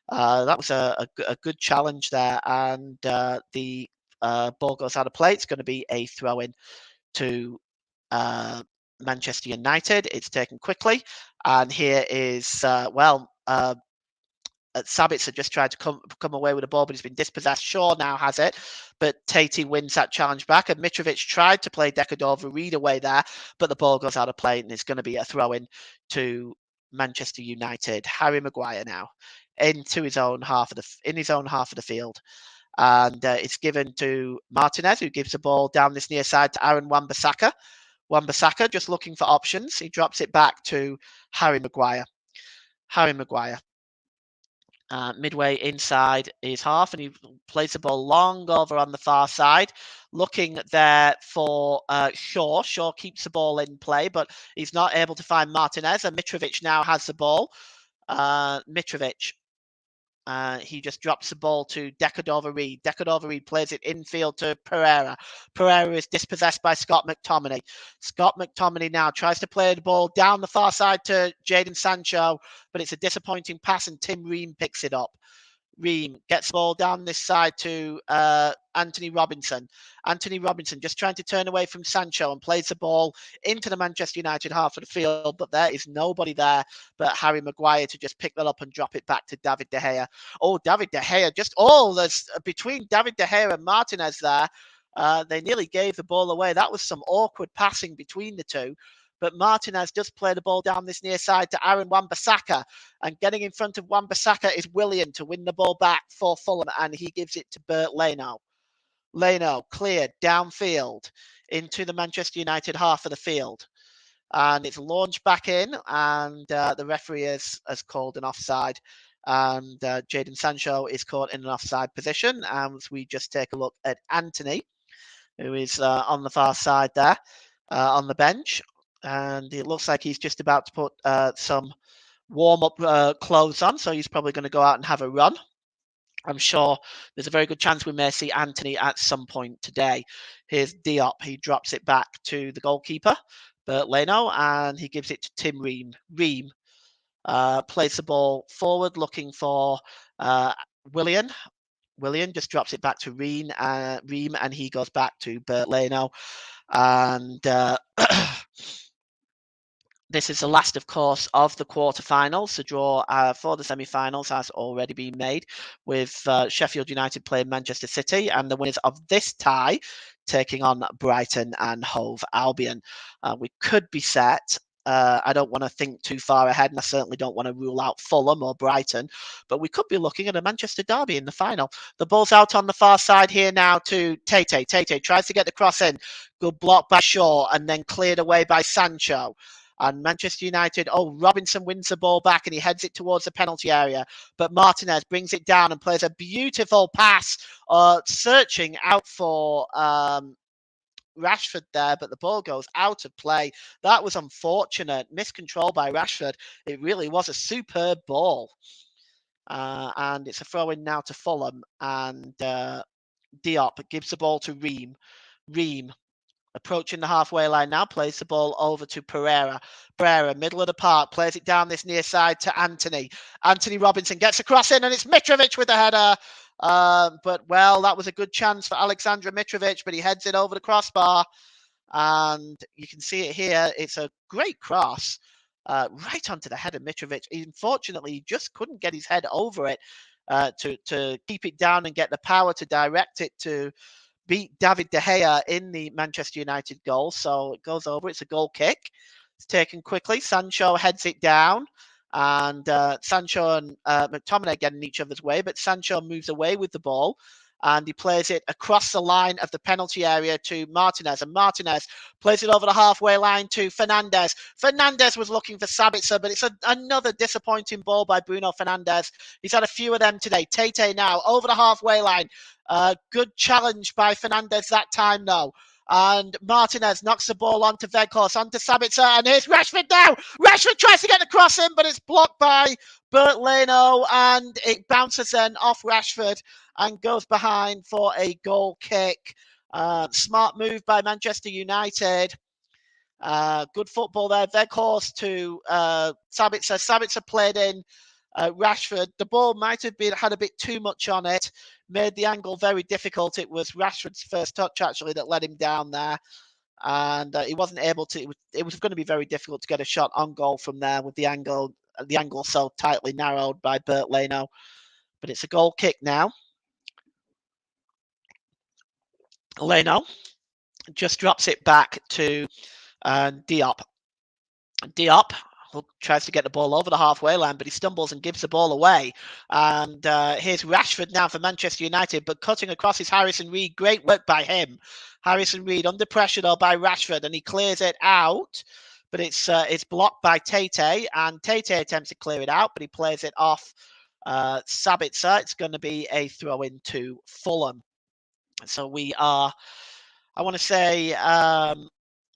That was a good challenge there. And the ball goes out of play. It's going to be a throw-in to Manchester United. It's taken quickly. And here is, Sabitzer just tried to come away with the ball, but he's been dispossessed. Shaw now has it, but Tate wins that challenge back. And Mitrovic tried to play Decadova-Reid away there, but the ball goes out of play, and it's going to be a throw-in to Manchester United. Harry Maguire now into his own half of the field, and it's given to Martinez, who gives the ball down this near side to Aaron Wan-Bissaka. Wan-Bissaka just looking for options. He drops it back to Harry Maguire. Harry Maguire. Midway inside his half, and he plays the ball long over on the far side, looking there for Shaw. Shaw keeps the ball in play, but he's not able to find Martinez, and Mitrovic now has the ball. Mitrovic, he just drops the ball to Decadova-Reid. Decadova-Reid plays it infield to Pereira. Pereira is dispossessed by Scott McTominay. Scott McTominay now tries to play the ball down the far side to Jadon Sancho, but it's a disappointing pass, and Tim Ream picks it up. Ream gets the ball down this side to Anthony Robinson. Anthony Robinson just trying to turn away from Sancho and plays the ball into the Manchester United half of the field, but there is nobody there but Harry Maguire to just pick that up and drop it back to David De Gea. Oh, David De Gea, there's between David De Gea and Martinez there. They nearly gave the ball away. That was some awkward passing between the two. But Martinez does play the ball down this near side to Aaron Wan-Bissaka. And getting in front of Wan-Bissaka is Willian to win the ball back for Fulham. And he gives it to Bert Leno. Leno cleared downfield into the Manchester United half of the field. And it's launched back in. And the referee has called an offside. And Jadon Sancho is caught in an offside position. And we just take a look at Anthony, who is on the far side there on the bench. And it looks like he's just about to put some warm-up clothes on, so he's probably going to go out and have a run. I'm sure there's a very good chance we may see Anthony at some point today. Here's Diop. He drops it back to the goalkeeper, Bert Leno, and he gives it to Tim Ream. Ream plays the ball forward, looking for Willian. Willian just drops it back to Ream, and he goes back to Bert Leno. And this is the last, of course, of the quarterfinals. The draw for the semi-finals has already been made, with Sheffield United playing Manchester City, and the winners of this tie taking on Brighton and Hove Albion. We could be set. I don't want to think too far ahead, and I certainly don't want to rule out Fulham or Brighton, but we could be looking at a Manchester derby in the final. The ball's out on the far side here now to Tete. Tete tries to get the cross in. Good block by Shaw, and then cleared away by Sancho. And Manchester United, Robinson wins the ball back and he heads it towards the penalty area. But Martinez brings it down and plays a beautiful pass, searching out for Rashford there, but the ball goes out of play. That was unfortunate. Miscontrol by Rashford. It really was a superb ball. And it's a throw-in now to Fulham. And Diop gives the ball to Ream. Ream approaching the halfway line now, plays the ball over to Pereira. Pereira, middle of the park, plays it down this near side to Anthony. Anthony Robinson gets a cross in, and it's Mitrovic with the header. But, well, that was a good chance for Alexander Mitrovic, but he heads it over the crossbar. And you can see it here. It's a great cross right onto the head of Mitrovic. Unfortunately, he just couldn't get his head over it to keep it down and get the power to direct it to beat David De Gea in the Manchester United goal. So it goes over. It's a goal kick. It's taken quickly. Sancho heads it down. And Sancho and McTominay get in each other's way. But Sancho moves away with the ball. And he plays it across the line of the penalty area to Martinez. And Martinez plays it over the halfway line to Fernandes. Fernandes was looking for Sabitzer, but it's another disappointing ball by Bruno Fernandes. He's had a few of them today. Tete now over the halfway line. Good challenge by Fernandes that time, though. And Martinez knocks the ball onto Weghorst, onto Sabitzer, and here's Rashford now. Rashford tries to get the cross in, but it's blocked by Bert Leno, and it bounces then off Rashford and goes behind for a goal kick. Smart move by Manchester United. Good football there. Weghorst to Sabitzer. Sabitzer played in Rashford. The ball might have had a bit too much on it, made the angle very difficult. It was Rashford's first touch, actually, that led him down there. And he wasn't able to. It was going to be very difficult to get a shot on goal from there with the angle so tightly narrowed by Bert Leno. But it's a goal kick now. Leno just drops it back to Diop. Diop tries to get the ball over the halfway line, but he stumbles and gives the ball away. And here's Rashford now for Manchester United, but cutting across is Harrison Reed. Great work by him. Harrison Reed under pressure, though, by Rashford, and he clears it out. But it's blocked by Tete, and Tete attempts to clear it out, but he plays it off Sabitzer. It's going to be a throw-in to Fulham. So we are, I want to say,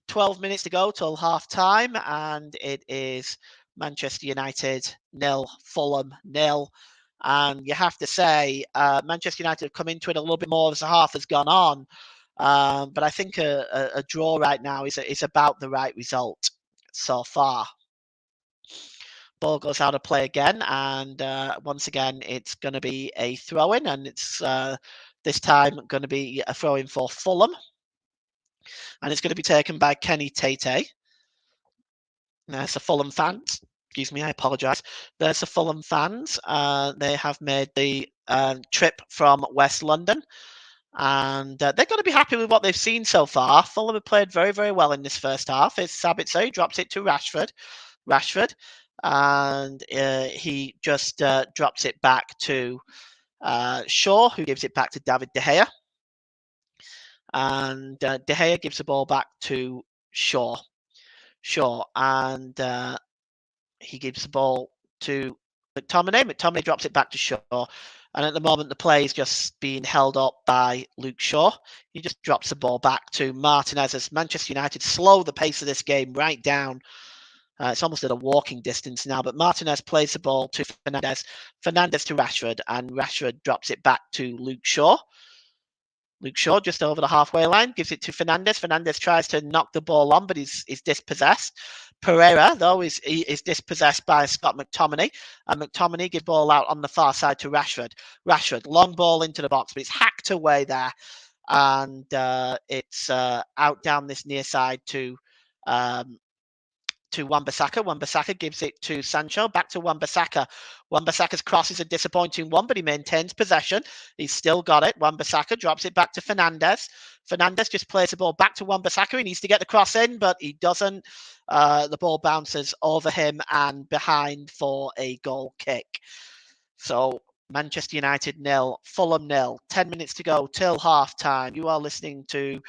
12 minutes to go till half time, and it is Manchester United 0, Fulham 0. And you have to say, Manchester United have come into it a little bit more as the half has gone on. But I think a draw right now is about the right result so far. Ball goes out of play again, and once again, it's going to be a throw-in, and it's this time going to be a throw-in for Fulham. And it's going to be taken by Kenny Tete. There's the Fulham fans. Excuse me, I apologise. There's the Fulham fans. They have made the trip from West London. And they're going to be happy with what they've seen so far. Fulham have played very, very well in this first half. It's Sabitzer, he drops it to Rashford. And he just drops it back to Shaw, who gives it back to David De Gea. And De Gea gives the ball back to Shaw. And he gives the ball to McTominay. McTominay drops it back to Shaw. And at the moment, the play is just being held up by Luke Shaw. He just drops the ball back to Martinez as Manchester United slow the pace of this game right down. It's almost at a walking distance now, but Martinez plays the ball to Fernandes. Fernandes to Rashford, and Rashford drops it back to Luke Shaw. Luke Shaw just over the halfway line, gives it to Fernandes. Fernandes tries to knock the ball on, but he's dispossessed. Pereira, though, is dispossessed by Scott McTominay. And McTominay gives ball out on the far side to Rashford. Rashford, long ball into the box, but it's hacked away there. And it's out down this near side to Wan-Bissaka. Wan-Bissaka gives it to Sancho. Back to Wan-Bissaka. Wan-Bissaka's cross is a disappointing one, but he maintains possession. He's still got it. Wan-Bissaka drops it back to Fernandes. Fernandes just plays the ball back to Wan-Bissaka. He needs to get the cross in, but he doesn't. The ball bounces over him and behind for a goal kick. So Manchester United 0, Fulham 0. 10 minutes to go till half time. You are listening to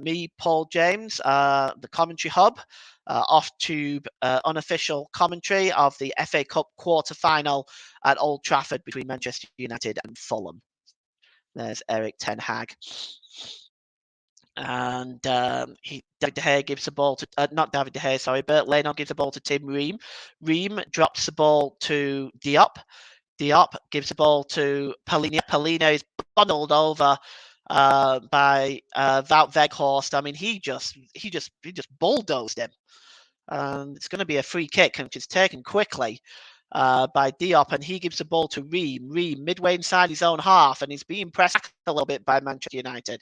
me, Paul James, the commentary hub, off-tube unofficial commentary of the FA Cup quarter-final at Old Trafford between Manchester United and Fulham. There's Eric Ten Hag. And David De Gea gives the ball to, not David De Gea, sorry, Bert Leno gives the ball to Tim Ream. Ream drops the ball to Diop. Diop gives the ball to Palhinha. Palhinha is bundled over by Wout Weghorst. I mean, he just bulldozed him. It's going to be a free kick, which is taken quickly by Diop, and he gives the ball to Ream. Ream midway inside his own half, and he's being pressed a little bit by Manchester United.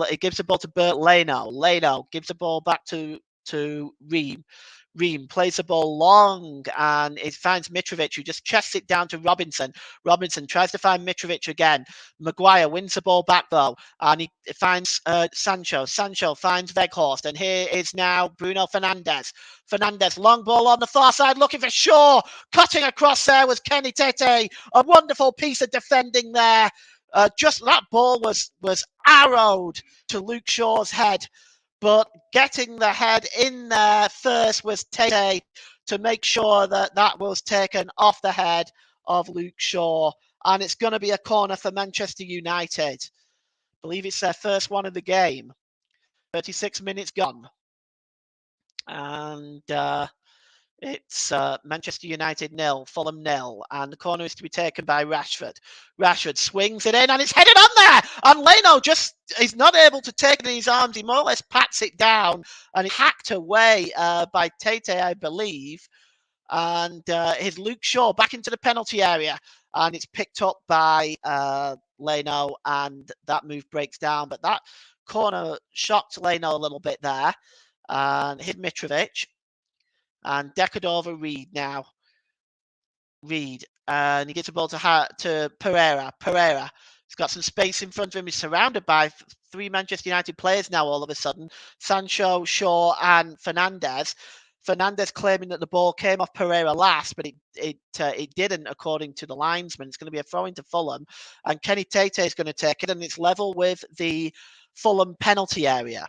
He gives the ball to Bert Leno. Leno gives the ball back to Ream. Ream plays the ball long and it finds Mitrovic, who just chests it down to Robinson. Robinson tries to find Mitrovic again. Maguire wins the ball back though, and he finds Sancho. Sancho finds Weghorst, and here is now Bruno Fernandes. Fernandes, long ball on the far side, looking for Shaw. Cutting across there was Kenny Tete. A wonderful piece of defending there. Just that ball was arrowed to Luke Shaw's head. But getting the head in there first was Tete to make sure that was taken off the head of Luke Shaw. And it's going to be a corner for Manchester United. I believe it's their first one of the game. 36 minutes gone. And it's Manchester United 0, Fulham 0, and the corner is to be taken by Rashford. Rashford swings it in, and it's headed on there. And Leno just is not able to take it in his arms. He more or less pats it down, and it's hacked away by Tete, I believe. And here's Luke Shaw back into the penalty area, and it's picked up by Leno, and that move breaks down. But that corner shocked Leno a little bit there, and hit Mitrovic. And decked over Reed now. Reed, and he gets the ball to Pereira. Pereira, he's got some space in front of him. He's surrounded by 3 Manchester United players now all of a sudden. Sancho, Shaw, and Fernandes. Fernandes claiming that the ball came off Pereira last, but it didn't, according to the linesman. It's going to be a throw into Fulham, and Kenny Tete is going to take it, and it's level with the Fulham penalty area.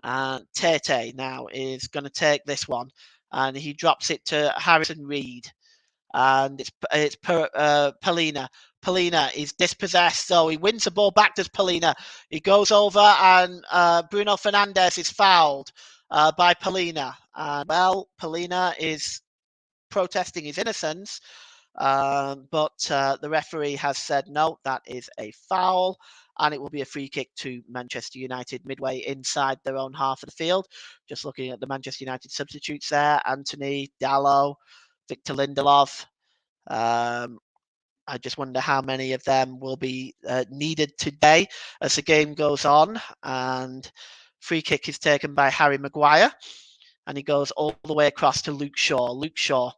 And Tete now is going to take this one, and he drops it to Harrison Reed, and it's Palhinha. Palhinha is dispossessed, so he wins the ball back to Palhinha. He goes over, and Bruno Fernandes is fouled by Palhinha. Well, Palhinha is protesting his innocence, but the referee has said no, that is a foul. And it will be a free kick to Manchester United midway inside their own half of the field. Just looking at the Manchester United substitutes there, Anthony, Dalot, Victor Lindelof. I just wonder how many of them will be needed today as the game goes on. And free kick is taken by Harry Maguire, and he goes all the way across to Luke Shaw. Luke Shaw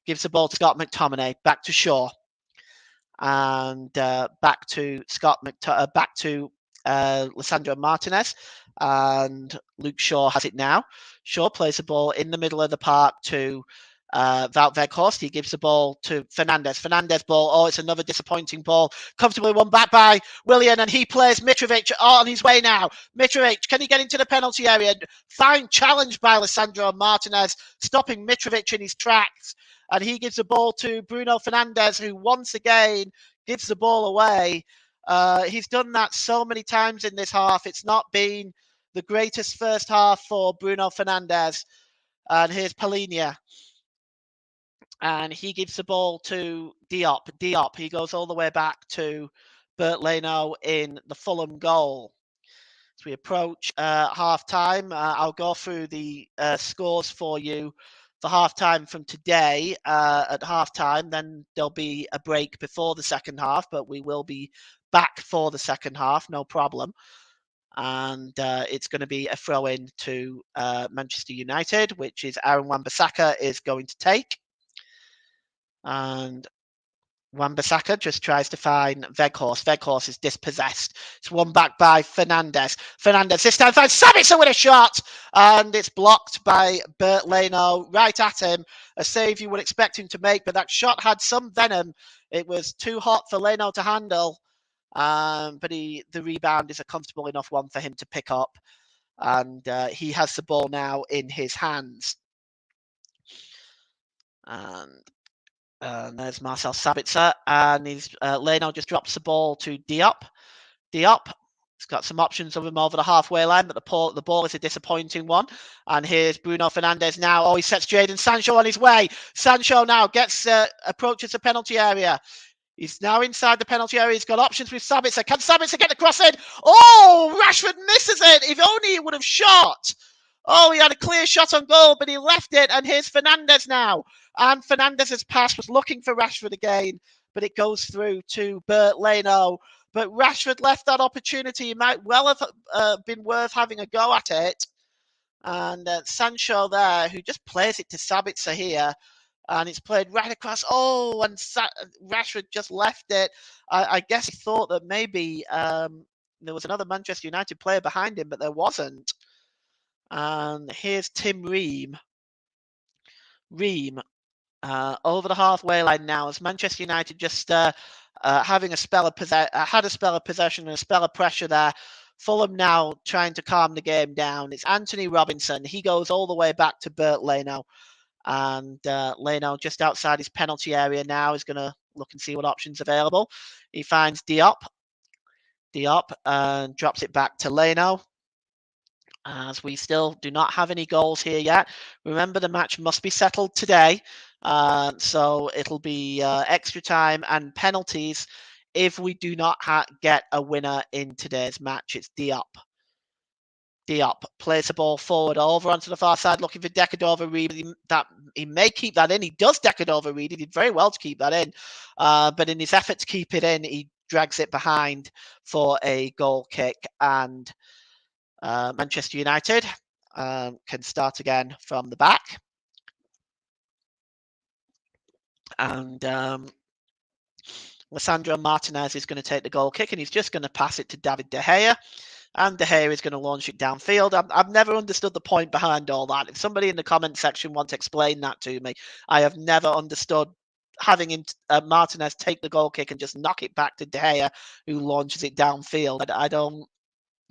gives the ball to Scott McTominay, back to Shaw. And back to back to Lisandro Martinez, and Luke Shaw has it now. Shaw plays the ball in the middle of the park to Wout Weghorst. He gives the ball to Fernandes. Fernandes ball. Oh, it's another disappointing ball. Comfortably won back by Willian, and he plays Mitrovic on his way now. Mitrovic, can he get into the penalty area? Fine challenge by Lisandro Martinez, stopping Mitrovic in his tracks. And he gives the ball to Bruno Fernandes, who once again gives the ball away. He's done that so many times in this half. It's not been the greatest first half for Bruno Fernandes. And here's Polinia. And he gives the ball to Diop. Diop, he goes all the way back to Bert Leno in the Fulham goal. As we approach half-time, I'll go through the scores for you for half-time from today at half-time. Then there'll be a break before the second half, but we will be back for the second half, no problem. And it's going to be a throw-in to Manchester United, which is Aaron Wan-Bissaka is going to take. And Wan-Bissaka just tries to find Weghorst. Weghorst is dispossessed. It's won back by Fernandes. Fernandes this time finds Sabitzer with a shot, and it's blocked by Bert Leno right at him. A save you would expect him to make, but that shot had some venom. It was too hot for Leno to handle, but the rebound is a comfortable enough one for him to pick up, and he has the ball now in his hands. And there's Marcel Sabitzer, and Leno just drops the ball to Diop. Diop, he's got some options of him over the halfway line, but the ball is a disappointing one. And here's Bruno Fernandes now. Oh, he sets Jadon Sancho on his way. Sancho now approaches the penalty area. He's now inside the penalty area. He's got options with Sabitzer. Can Sabitzer get the cross in? Oh, Rashford misses it. If only he would have shot. Oh, he had a clear shot on goal, but he left it. And here's Fernandes now. And Fernandes' pass was looking for Rashford again, but it goes through to Bert Leno. But Rashford left that opportunity. It might well have been worth having a go at it. And Sancho there, who just plays it to Sabitzer here. And it's played right across. Oh, and Rashford just left it. I guess he thought that maybe there was another Manchester United player behind him, but there wasn't. And here's Tim Ream. Ream over the halfway line now as Manchester United just having a spell of had a spell of possession and a spell of pressure there. Fulham now trying to calm the game down. It's Anthony Robinson. He goes all the way back to Bert Leno. And Leno just outside his penalty area now is going to look and see what options available. He finds Diop. Diop drops it back to Leno. As we still do not have any goals here yet. Remember, the match must be settled today. So it'll be extra time and penalties if we do not get a winner in today's match. It's Diop. Diop plays the ball forward over onto the far side, looking for Decadova-Reid. He may keep that in. He does Decadova-Reid. He did very well to keep that in. But in his effort to keep it in, he drags it behind for a goal kick. And Manchester United can start again from the back. And Lisandro Martinez is going to take the goal kick, and he's just going to pass it to David De Gea. And De Gea is going to launch it downfield. I've never understood the point behind all that. If somebody in the comment section wants to explain that to me, I have never understood having Martinez take the goal kick and just knock it back to De Gea, who launches it downfield. I don't.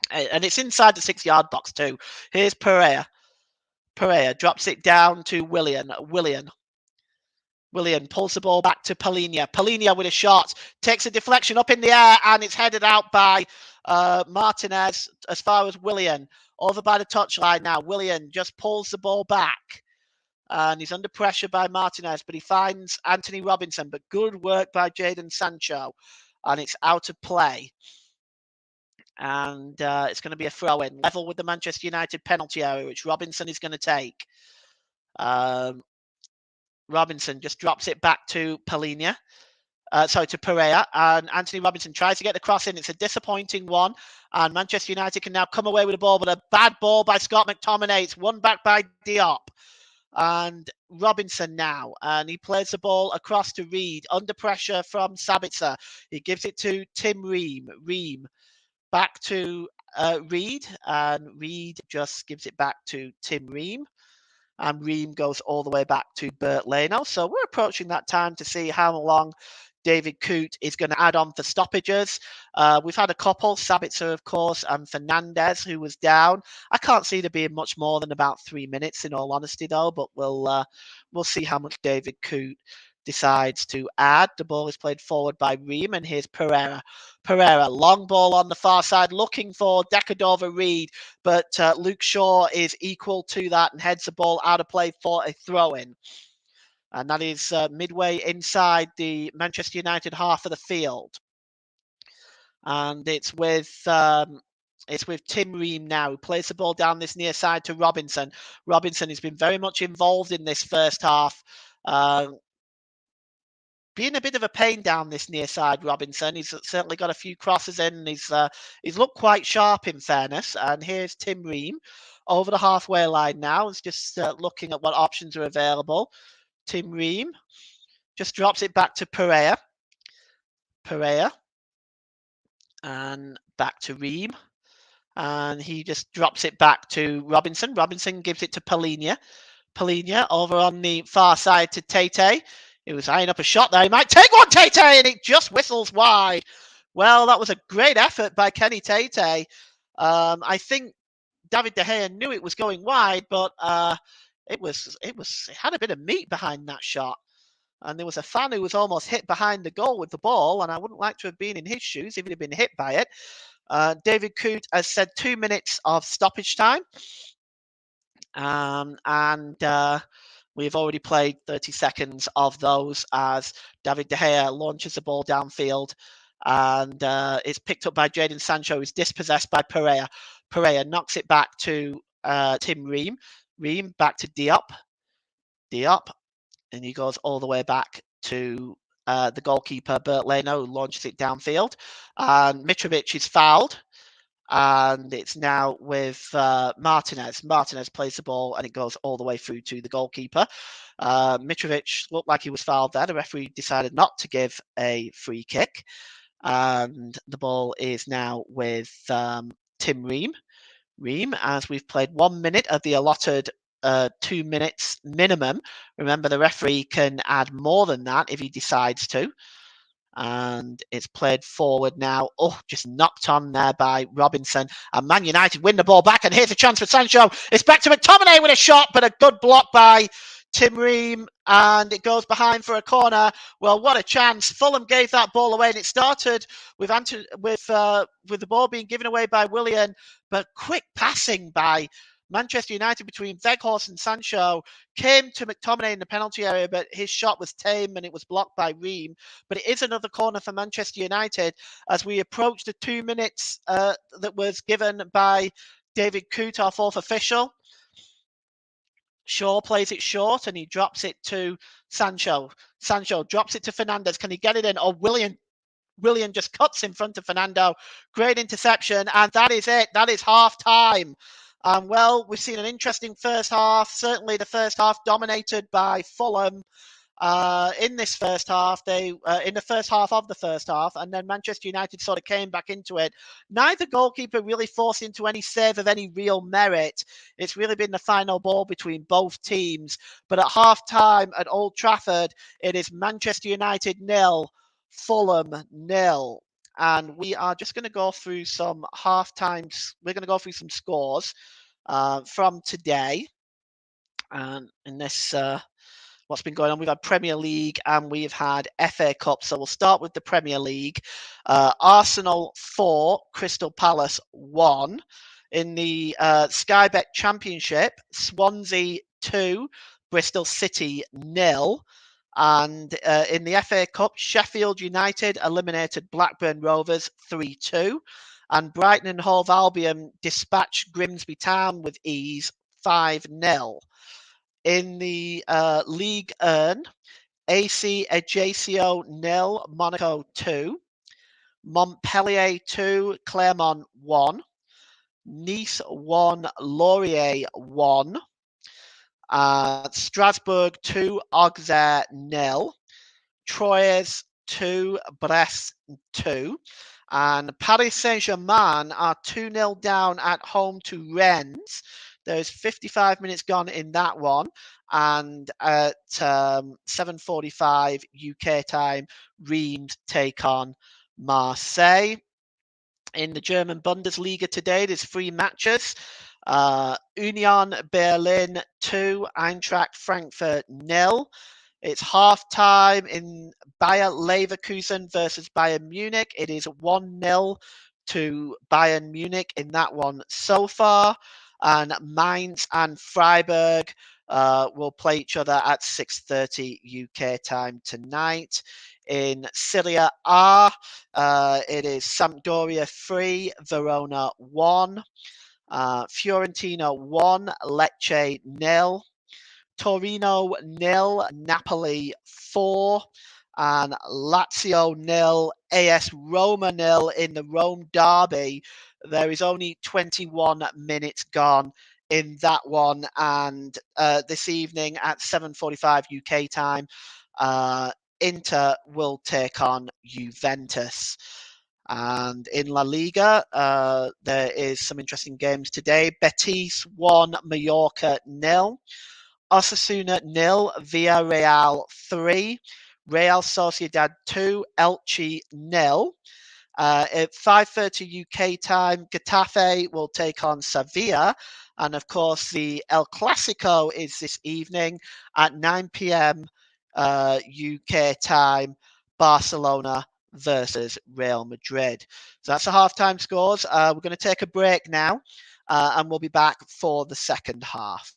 And it's inside the 6-yard box too. Here's Pereira. Pereira drops it down to Willian. Willian pulls the ball back to Polinia. Polinia with a shot. Takes a deflection up in the air, and it's headed out by Martinez as far as Willian. Over by the touchline now. Willian just pulls the ball back. And he's under pressure by Martinez, but he finds Anthony Robinson. But good work by Jadon Sancho. And it's out of play. And it's going to be a throw-in, level with the Manchester United penalty area, which Robinson is going to take. Robinson just drops it back to Polinia. To Pereira. And Anthony Robinson tries to get the cross in. It's a disappointing one. And Manchester United can now come away with the ball, but a bad ball by Scott McTominay. It's won back by Diop. And Robinson now. And he plays the ball across to Reid. Under pressure from Sabitzer. He gives it to Tim Ream. Ream back to Reid. And Reid just gives it back to Tim Ream. And Ream goes all the way back to Bert Leno. So we're approaching that time to see how long David Coote is going to add on for stoppages. We've had a couple, Sabitzer, of course, and Fernandes, who was down. I can't see there being much more than about 3 minutes, in all honesty, though. But we'll see how much David Coote decides to add. The ball is played forward by Ream, and here's Pereira. Pereira, long ball on the far side, looking for Decadova-Reid, but Luke Shaw is equal to that and heads the ball out of play for a throw-in. And that is midway inside the Manchester United half of the field. And it's with Tim Ream now, who plays the ball down this near side to Robinson. Robinson has been very much involved in this first half, being a bit of a pain down this near side. Robinson, he's certainly got a few crosses in, and he's looked quite sharp in fairness. And here's Tim Ream over the halfway line now. He's just looking at what options are available. Tim Ream just drops it back to Pereira. Pereira. And back to Ream. And he just drops it back to Robinson. Robinson gives it to Polina. Polina over on the far side to Tate. He was eyeing up a shot there. He might take one, Tate, and it just whistles wide. Well, that was a great effort by Kenny Tate. I think David De Gea knew it was going wide, but it had a bit of meat behind that shot. And there was a fan who was almost hit behind the goal with the ball, and I wouldn't like to have been in his shoes if he'd have been hit by it. David Coote has said 2 minutes of stoppage time. And we've already played 30 seconds of those as David De Gea launches the ball downfield. And it's picked up by Jadon Sancho, who's dispossessed by Pereira. Pereira knocks it back to Tim Ream. Ream back to Diop. Diop. And he goes all the way back to the goalkeeper, Bert Leno, who launches it downfield. And Mitrovic is fouled. And it's now with Martinez. Martinez plays the ball, and it goes all the way through to the goalkeeper. Mitrovic looked like he was fouled there. The referee decided not to give a free kick. And the ball is now with Tim Ream. Ream, as we've played 1 minute of the allotted 2 minutes minimum. Remember, the referee can add more than that if he decides to. And it's played forward now. Oh, just knocked on there by Robinson. And Man United win the ball back. And here's a chance for Sancho. It's back to McTominay with a shot, but a good block by Tim Ream. And it goes behind for a corner. Well, what a chance. Fulham gave that ball away. And it started with the ball being given away by Willian. But quick passing by Manchester United between Weghorst and Sancho came to McTominay in the penalty area, but his shot was tame and it was blocked by Ream. But it is another corner for Manchester United as we approach the 2 minutes that was given by David Coote, our fourth official. Shaw plays it short and he drops it to Sancho. Sancho drops it to Fernandes. Can he get it in? Oh, Willian just cuts in front of Fernando. Great interception, and that is it. That is half time. Well, we've seen an interesting first half. Certainly the first half dominated by Fulham. In this first half, in the first half of the first half, and then Manchester United sort of came back into it. Neither goalkeeper really forced into any save of any real merit. It's really been the final ball between both teams. But at half-time at Old Trafford, it is Manchester United 0, Fulham 0. And we are just going to go through some half-times. We're going to go through some scores from today. And in this, what's been going on, we've had Premier League and we've had FA Cup. So we'll start with the Premier League. Arsenal 4, Crystal Palace 1. In the Sky Bet Championship, Swansea 2, Bristol City 0. And in the FA Cup, Sheffield United eliminated Blackburn Rovers 3-2. And Brighton and Hove Albion dispatched Grimsby Town with ease 5-0. In the League Earn, AC Ajaccio 0, Monaco 2. Montpellier 2, Clermont 1. Nice 1, Laurier 1. Strasbourg 2, Auxerre 0. Troyes 2, Brest 2. And Paris Saint-Germain are 2-0 down at home to Rennes. There's 55 minutes gone in that one. And at 7:45 UK time, Reims take on Marseille. In the German Bundesliga today, there's 3 matches. Union Berlin 2, Eintracht Frankfurt 0. It's half time in Bayer Leverkusen versus Bayern Munich. It is 1-0 to Bayern Munich in that one so far. And Mainz and Freiburg will play each other at 6:30 UK time tonight. In Serie A, it is Sampdoria 3, Verona 1, Fiorentina 1, Lecce 0. Torino 0, Napoli 4, and Lazio 0, AS Roma 0 in the Rome derby. There is only 21 minutes gone in that one, and this evening at 7:45 UK time, Inter will take on Juventus. And in La Liga, there is some interesting games today. Betis 1, Mallorca 0. Osasuna 0, Villarreal 3, Real Sociedad 2, Elche 0. At 5:30 UK time, Getafe will take on Sevilla. And of course, the El Clasico is this evening at 9 p.m. UK time, Barcelona versus Real Madrid. So that's the halftime scores. We're going to take a break now, and we'll be back for the second half.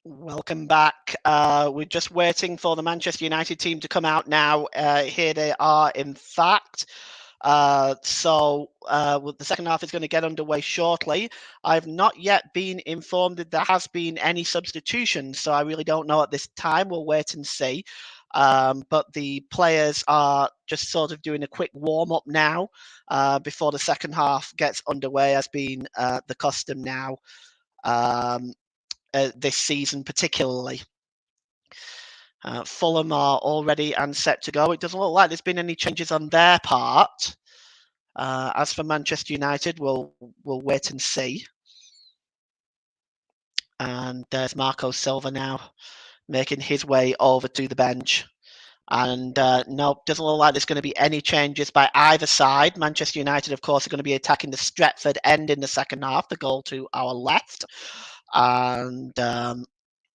Welcome back. We're just waiting for the Manchester United team to come out now. Here they are, in fact. So the second half is going to get underway shortly. I've not yet been informed that there has been any substitutions, so I really don't know at this time. We'll wait and see. But the players are just sort of doing a quick warm-up now before the second half gets underway, has been the custom now. This season particularly. Fulham are all ready and set to go. It doesn't look like there's been any changes on their part. As for Manchester United, we'll wait and see. And there's Marco Silva now making his way over to the bench. And no, doesn't look like there's going to be any changes by either side. Manchester United, of course, are going to be attacking the Stretford end in the second half, the goal to our left. And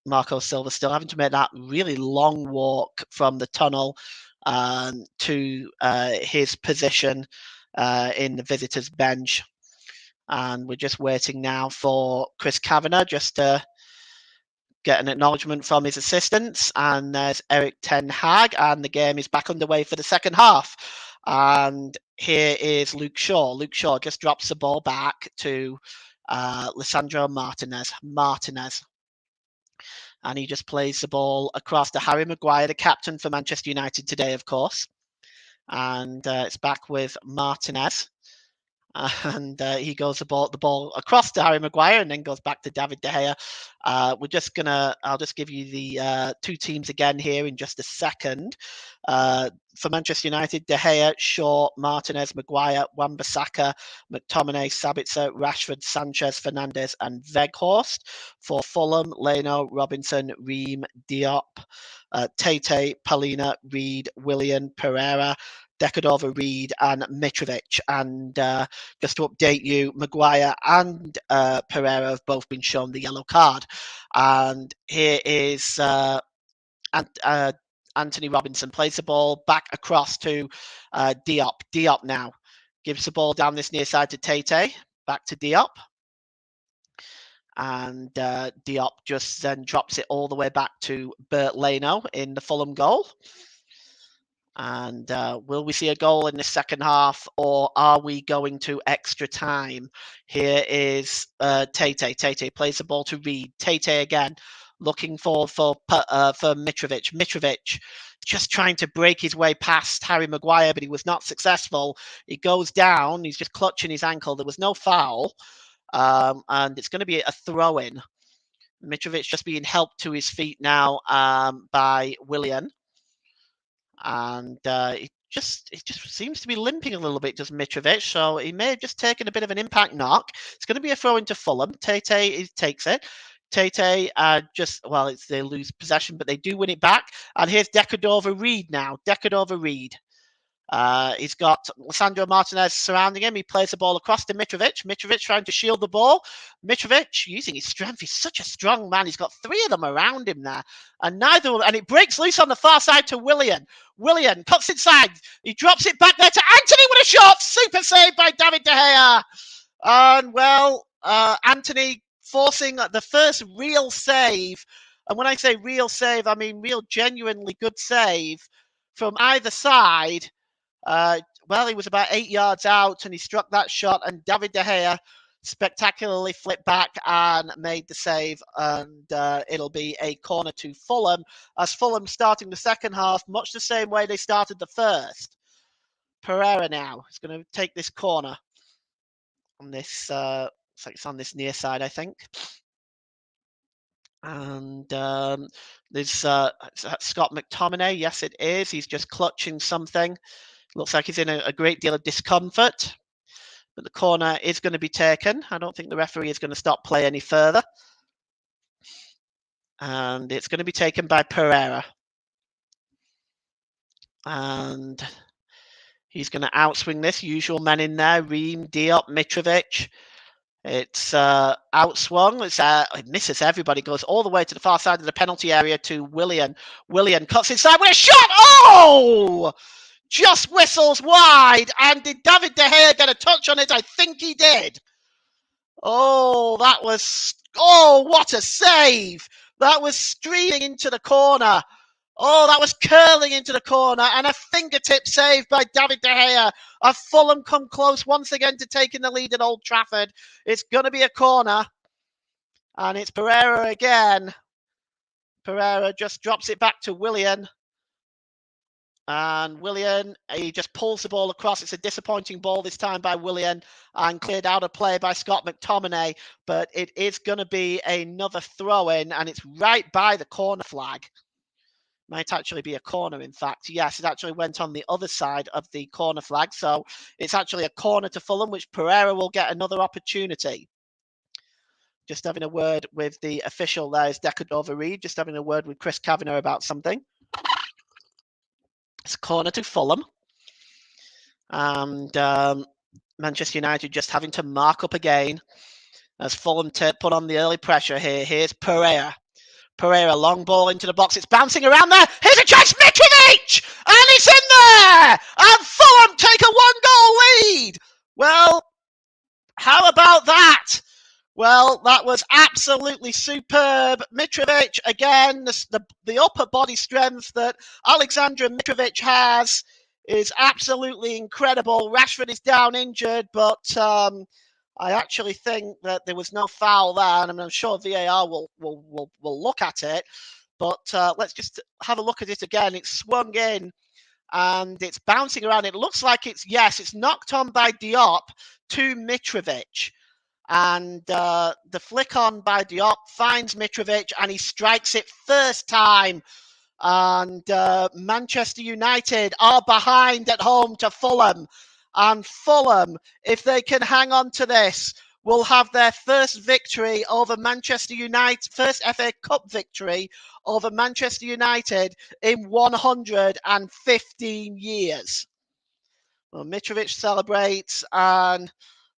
Marco Silva still having to make that really long walk from the tunnel to his position in the visitors' bench. And we're just waiting now for Chris Kavanagh just to get an acknowledgement from his assistants. And there's Eric Ten Hag, and the game is back underway for the second half. And here is Luke Shaw. Luke Shaw just drops the ball back to Lisandro Martinez. And he just plays the ball across to Harry Maguire, the captain for Manchester United today, of course. And it's back with Martinez. And he goes the ball across to Harry Maguire and then goes back to David De Gea. I'll just give you the two teams again here in just a second. For Manchester United, De Gea, Shaw, Martinez, Maguire, Wan-Bissaka, McTominay, Sabitzer, Rashford, Sanchez, Fernandes, and Weghorst. For Fulham, Leno, Robinson, Ream, Diop, Tate, Palina, Reed, Willian, Pereira, Decadova, Reed, and Mitrovic. And just to update you, Maguire and Pereira have both been shown the yellow card. And here is Anthony Robinson plays the ball back across to Diop. Diop now gives the ball down this near side to Tate. Back to Diop. And Diop just then drops it all the way back to Bert Leno in the Fulham goal. And will we see a goal in the second half, or are we going to extra time? Here is Tate. Tate plays the ball to Reed. Tate again, looking for Mitrovic. Mitrovic just trying to break his way past Harry Maguire, but he was not successful. He goes down. He's just clutching his ankle. There was no foul, and it's going to be a throw-in. Mitrovic just being helped to his feet now by Willian. And it just seems to be limping a little bit, does Mitrovic. So he may have just taken a bit of an impact knock. It's going to be a throw into Fulham. Tate takes it. Tate they lose possession, but they do win it back. And here's Decadova Reed now. Decadova Reed. He's got Lisandro Martinez surrounding him. He plays the ball across to Mitrovic. Mitrovic trying to shield the ball. Mitrovic using his strength. He's such a strong man. He's got three of them around him there. And it breaks loose on the far side to Willian. Willian cuts inside. He drops it back there to Anthony with a shot. Super save by David De Gea. And Anthony forcing the first real save. And when I say real save, I mean real genuinely good save from either side. He was about 8 yards out and he struck that shot, and David De Gea spectacularly flipped back and made the save. And it'll be a corner to Fulham, as Fulham starting the second half much the same way they started the first. Pereira now is going to take this corner on this. It's on this near side, I think. And there's Scott McTominay. Yes, it is. He's just clutching something. Looks like he's in a great deal of discomfort. But the corner is going to be taken. I don't think the referee is going to stop play any further. And it's going to be taken by Pereira. And he's going to outswing this. Usual men in there. Ream, Diop, Mitrovic. It's outswung. It misses everybody. Goes all the way to the far side of the penalty area to Willian. Willian cuts inside with a shot. Oh! Just whistles wide. And did David De Gea get a touch on it? I think he did. Oh, what a save That was streaming into the corner. Oh, that was curling into the corner, and a fingertip save by David De Gea. A Fulham come close once again to taking the lead at Old Trafford. It's going to be a corner, and it's Pereira again. Pereira just drops it back to Willian. And Willian, he just pulls the ball across. It's a disappointing ball this time by Willian and cleared out of play by Scott McTominay. But it is going to be another throw-in, and it's right by the corner flag. Might actually be a corner, in fact. Yes, it actually went on the other side of the corner flag. So it's actually a corner to Fulham, which Pereira will get another opportunity. Just having a word with the official there is Decadova Reed. Just having a word with Chris Kavanagh about something. It's a corner to Fulham. And Manchester United just having to mark up again as Fulham put on the early pressure here. Here's Pereira. Pereira, long ball into the box. It's bouncing around there. Here's a chance, Mitrovic! And it's in there! And Fulham take a one-goal lead! Well, how about that? Well, that was absolutely superb. Mitrovic, again, the upper body strength that Alexander Mitrovic has is absolutely incredible. Rashford is down injured, but I actually think that there was no foul there, and I'm sure VAR will look at it. But let's just have a look at it again. It's swung in, and it's bouncing around. It looks like it's knocked on by Diop to Mitrovic. And the flick on by Diop finds Mitrovic, and he strikes it first time. And Manchester United are behind at home to Fulham. And Fulham, if they can hang on to this, will have their first victory over Manchester United, first FA Cup victory over Manchester United in 115 years. Well, Mitrovic celebrates, and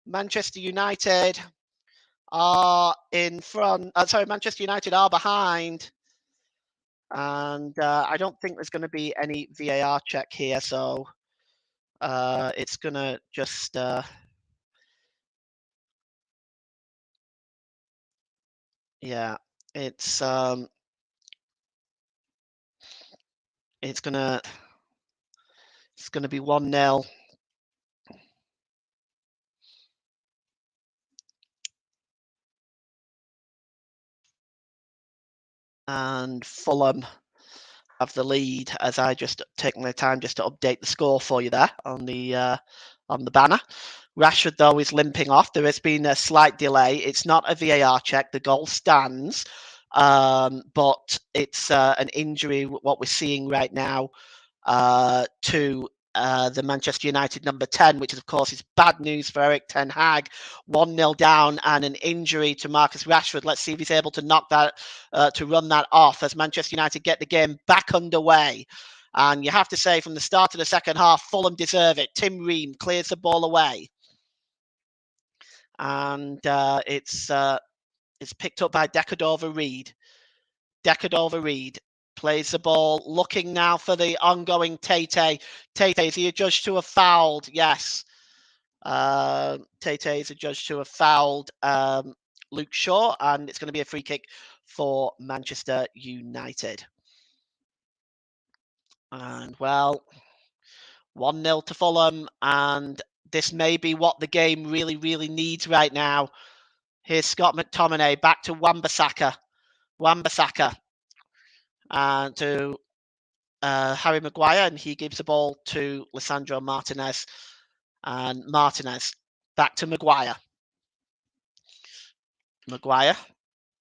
Manchester United are in front. Manchester United are behind. And I don't think there's going to be any VAR check here. So it's going to just... yeah, it's going to be 1-0. And Fulham have the lead, as I just taken the time just to update the score for you there on the banner. Rashford, though, is limping off. There has been a slight delay. It's not a VAR check. The goal stands, but it's an injury, what we're seeing right now, to the Manchester United number 10, which is, of course, is bad news for Erik ten Hag. 1-0 down and an injury to Marcus Rashford. Let's see if he's able to knock that, to run that off as Manchester United get the game back underway. And you have to say, from the start of the second half, Fulham deserve it. Tim Ream clears the ball away. And it's picked up by Decadova Reed. Decadova Reed plays the ball, looking now for the ongoing Tete. Tete, is he adjudged to have fouled? Yes. Tete is adjudged to have fouled Luke Shaw, and it's going to be a free kick for Manchester United. And, well, 1-0 to Fulham, and this may be what the game really, really needs right now. Here's Scott McTominay back to Wan-Bissaka. Wan-Bissaka. And to Harry Maguire, and he gives the ball to Lisandro Martinez. And Martinez back to Maguire. Maguire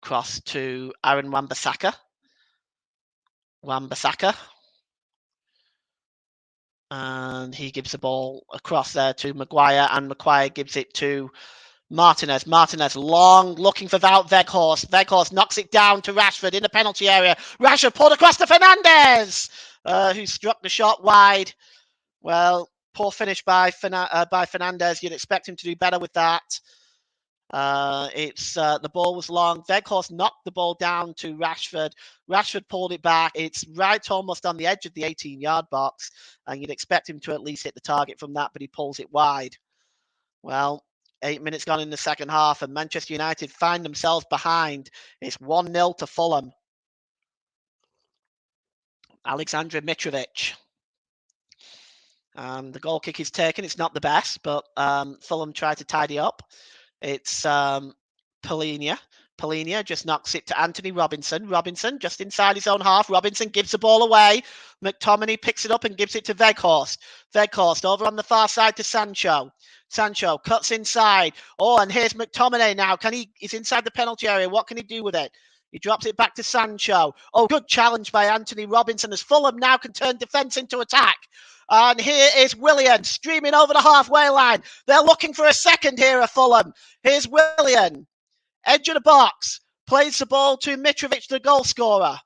cross to Aaron Wan-Bissaka. Wan-Bissaka. And he gives the ball across there to Maguire, and Maguire gives it to Martinez. Martinez long, looking for Wout Weghorst. Weghorst knocks it down to Rashford in the penalty area. Rashford pulled across to Fernandes, who struck the shot wide. Well, poor finish by Fernandes. You'd expect him to do better with that. The ball was long. Weghorst knocked the ball down to Rashford. Rashford pulled it back. It's right almost on the edge of the 18-yard box, and you'd expect him to at least hit the target from that, but he pulls it wide. Well, 8 minutes gone in the second half, and Manchester United find themselves behind. It's 1-0 to Fulham. Alexander Mitrovic. The goal kick is taken. It's not the best, but Fulham try to tidy up. It's Polinia. Polinia just knocks it to Anthony Robinson. Robinson just inside his own half. Robinson gives the ball away. McTominay picks it up and gives it to Weghorst. Weghorst over on the far side to Sancho. Sancho cuts inside. Oh, and here's McTominay now. He's inside the penalty area. What can he do with it? He drops it back to Sancho. Oh, good challenge by Anthony Robinson as Fulham now can turn defence into attack. And here is Willian streaming over the halfway line. They're looking for a second here at Fulham. Here's Willian. Edge of the box. Plays the ball to Mitrovic, the goal scorer.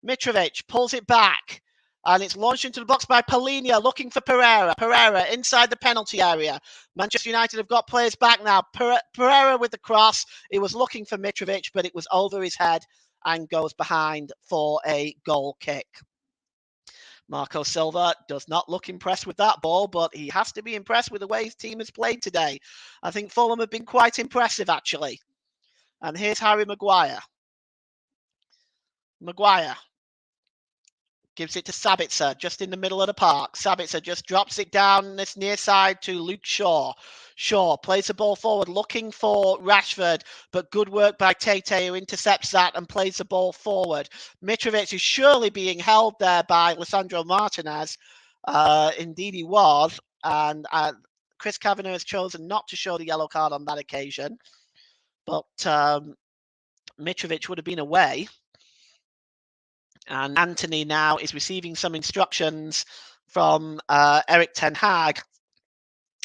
Mitrovic pulls it back. And it's launched into the box by Polinia, looking for Pereira. Pereira inside the penalty area. Manchester United have got players back now. Pereira with the cross. He was looking for Mitrovic, but it was over his head and goes behind for a goal kick. Marco Silva does not look impressed with that ball, but he has to be impressed with the way his team has played today. I think Fulham have been quite impressive, actually. And here's Harry Maguire. Maguire gives it to Sabitzer, just in the middle of the park. Sabitzer just drops it down this near side to Luke Shaw. Shaw plays the ball forward, looking for Rashford, but good work by Tete, who intercepts that and plays the ball forward. Mitrovic is surely being held there by Lisandro Martinez. Indeed he was. And Chris Kavanagh has chosen not to show the yellow card on that occasion. But Mitrovic would have been away. And Anthony now is receiving some instructions from Eric Ten Hag.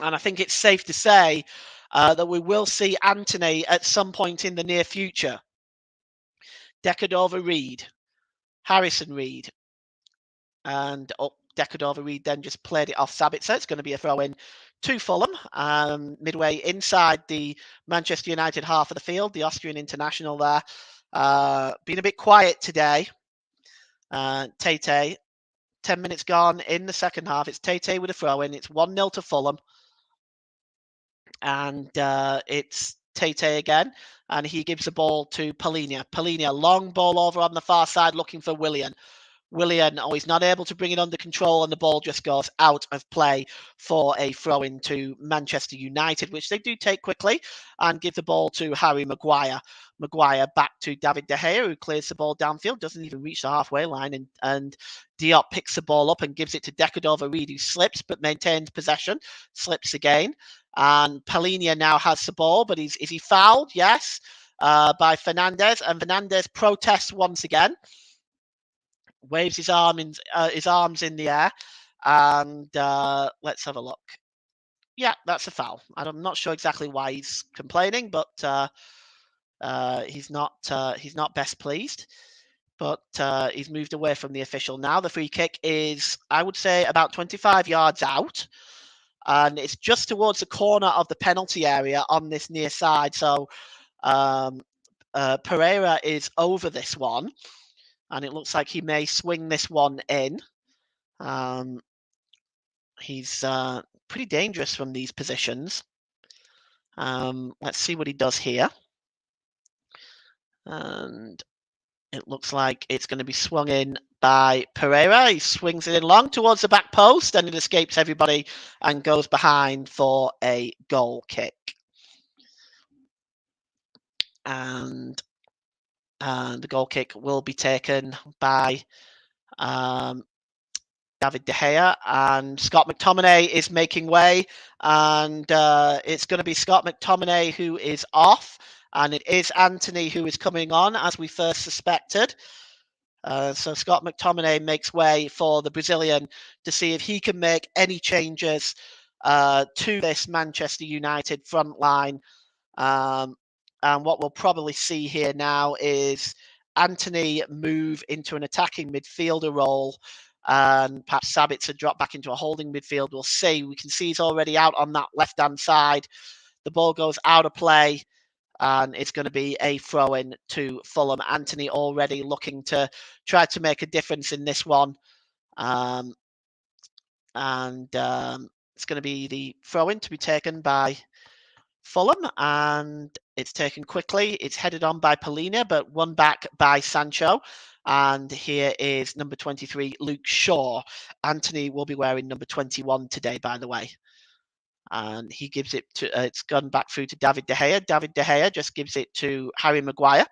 And I think it's safe to say that we will see Anthony at some point in the near future. Decadova-Reid, Harrison Reed. And Decadova-Reid then just played it off Sabitzer. It's going to be a throw-in to Fulham, midway inside the Manchester United half of the field. The Austrian international there. Been a bit quiet today. Tete, 10 minutes gone in the second half. It's Tete with a throw-in. It's 1-0 to Fulham. And it's Tete again. And he gives the ball to Polinia. Polinia, long ball over on the far side looking for Willian. Willian, he's not able to bring it under control, and the ball just goes out of play for a throw-in to Manchester United, which they do take quickly and give the ball to Harry Maguire. Maguire back to David De Gea, who clears the ball downfield, doesn't even reach the halfway line, and Diop picks the ball up and gives it to Decadova-Reid, who slips but maintains possession, slips again. And Polinia now has the ball, but is he fouled? Yes, by Fernandez, and Fernandez protests once again. Waves his arms in the air, and let's have a look. Yeah, that's a foul. I'm not sure exactly why he's complaining, but he's not best pleased. But he's moved away from the official now. The free kick is, I would say, about 25 yards out, and it's just towards the corner of the penalty area on this near side. So Pereira is over this one. And it looks like he may swing this one in. He's pretty dangerous from these positions. Let's see what he does here. And it looks like it's going to be swung in by Pereira. He swings it in long towards the back post, and it escapes everybody and goes behind for a goal kick. And the goal kick will be taken by David De Gea, and Scott McTominay is making way, and it's going to be Scott McTominay who is off, and it is Anthony who is coming on, as we first suspected. So Scott McTominay makes way for the Brazilian to see if he can make any changes to this Manchester United front line. And what we'll probably see here now is Anthony move into an attacking midfielder role, and perhaps Sabitzer drop back into a holding midfield. We'll see. We can see he's already out on that left-hand side. The ball goes out of play, and it's going to be a throw-in to Fulham. Anthony already looking to try to make a difference in this one. It's going to be the throw-in to be taken by Fulham, and it's taken quickly. It's headed on by Polinia, but won back by Sancho. And here is number 23, Luke Shaw. Anthony will be wearing number 21 today, by the way. And he gives it to, it's gone back through to David De Gea. David De Gea just gives it to Harry Maguire.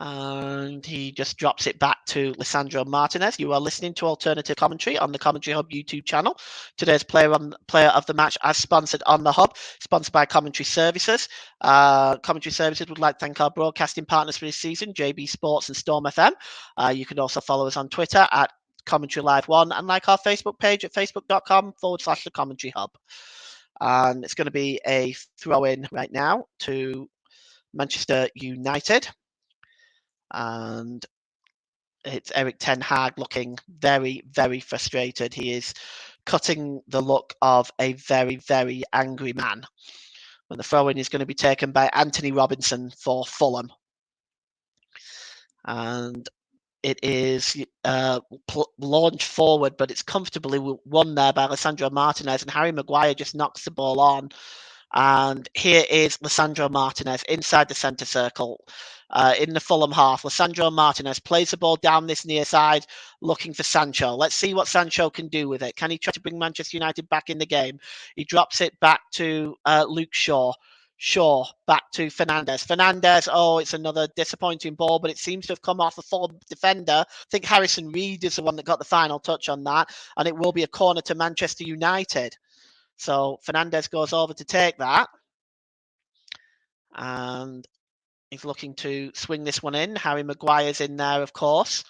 And he just drops it back to Lisandro Martinez. You are listening to Alternative Commentary on the Commentary Hub YouTube channel. Today's player of the match, as sponsored on the Hub, sponsored by Commentary Services. Commentary Services would like to thank our broadcasting partners for this season, JB Sports and Storm FM. You can also follow us on Twitter at Commentary Live 1 and like our Facebook page at facebook.com/the Commentary Hub. And it's going to be a throw-in right now to Manchester United. And it's Eric Ten Hag looking very, very frustrated. He is cutting the look of a very, very angry man. When the throw-in is going to be taken by Anthony Robinson for Fulham. And it is launched forward, but it's comfortably won there by Lisandro Martinez, and Harry Maguire just knocks the ball on. And here is Lisandro Martinez inside the centre circle. In the Fulham half, Lisandro Martinez plays the ball down this near side, looking for Sancho. Let's see what Sancho can do with it. Can he try to bring Manchester United back in the game? He drops it back to Luke Shaw. Shaw back to Fernandez. Fernandez, oh, it's another disappointing ball, but it seems to have come off a Fulham defender. I think Harrison Reed is the one that got the final touch on that, and it will be a corner to Manchester United. So Fernandez goes over to take that. And he's looking to swing this one in. Harry Maguire's in there, of course.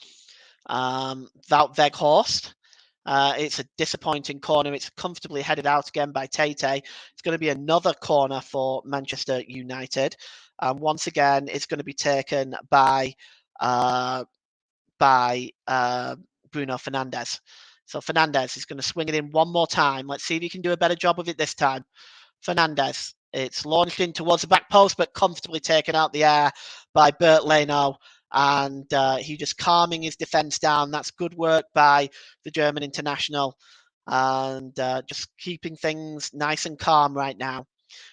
Wout Weghorst. It's a disappointing corner. It's comfortably headed out again by Tate. It's going to be another corner for Manchester United. And once again, it's going to be taken by Bruno Fernandes. So Fernandes is going to swing it in one more time. Let's see if he can do a better job of it this time. Fernandes. It's launched in towards the back post, but comfortably taken out the air by Bert Leno. And he just calming his defence down. That's good work by the German international. And just keeping things nice and calm right now.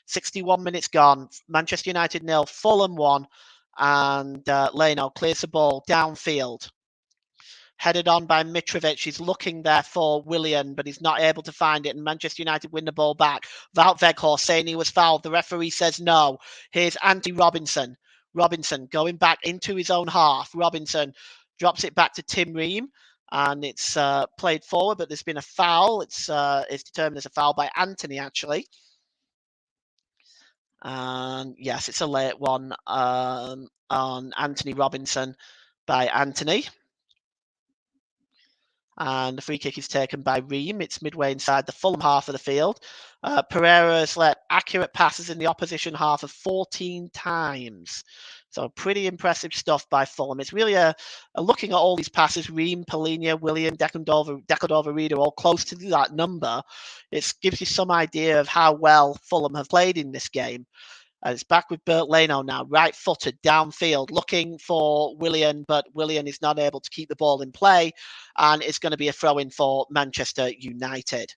61 minutes gone. Manchester United 0, Fulham 1. And Leno clears the ball downfield. Headed on by Mitrovic. He's looking there for Willian, but he's not able to find it. And Manchester United win the ball back. Wout Weghorst saying he was fouled. The referee says no. Here's Anthony Robinson. Robinson going back into his own half. Robinson drops it back to Tim Ream. And it's played forward, but there's been a foul. It's determined as a foul by Anthony, actually. And yes, it's a late one on Anthony Robinson by Anthony. And the free kick is taken by Ream. It's midway inside the Fulham half of the field. Pereira has let accurate passes in the opposition half of 14 times. So pretty impressive stuff by Fulham. It's really a looking at all these passes, Ream, Polina, William, Decordova Reed are all close to that number. It gives you some idea of how well Fulham have played in this game. It's back with Bert Leno now, right-footed downfield, looking for Willian, but Willian is not able to keep the ball in play, and it's going to be a throw-in for Manchester United.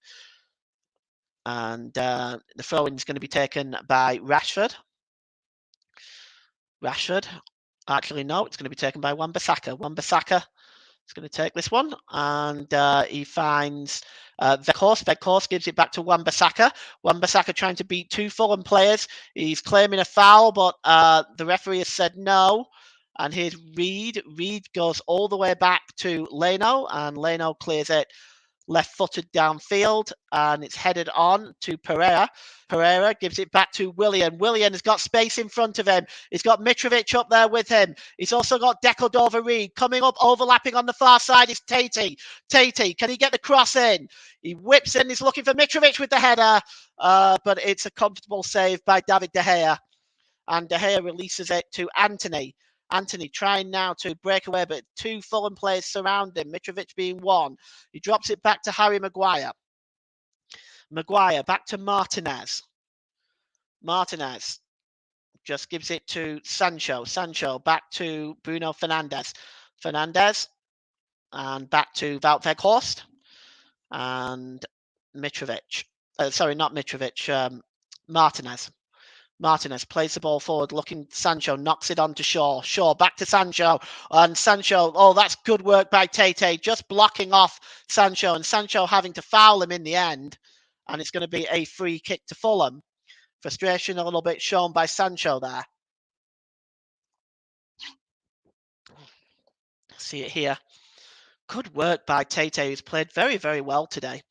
And the throw-in is going to be taken by Rashford. Actually, no, it's going to be taken by Wan-Bissaka. Wan-Bissaka is going to take this one, and he finds Weghorst. Weghorst gives it back to Wan-Bissaka. Wan-Bissaka trying to beat two Fulham players. He's claiming a foul, but the referee has said no. And here's Reed. Reed goes all the way back to Leno, and Leno clears it left-footed downfield, and it's headed on to Pereira. Pereira gives it back to Willian. Willian has got space in front of him. He's got Mitrovic up there with him. He's also got Decordova Reed. Coming up, overlapping on the far side is Tate. Tate, can he get the cross in? He whips in. He's looking for Mitrovic with the header, but it's a comfortable save by David De Gea. And De Gea releases it to Anthony. Anthony trying now to break away, but two Fulham players surround him, Mitrovic being one. He drops it back to Harry Maguire. Maguire back to Martinez. Martinez just gives it to Sancho. Sancho back to Bruno Fernandes. Fernandes and back to Wout Weghorst and Mitrovic. Sorry, not Mitrovic. Martinez. Martinez plays the ball forward, looking Sancho, knocks it on to Shaw. Shaw back to Sancho. And Sancho, oh, that's good work by Tate, just blocking off Sancho, and Sancho having to foul him in the end. And it's going to be a free kick to Fulham. Frustration a little bit shown by Sancho there. See it here. Good work by Tate, who's played very, very well today.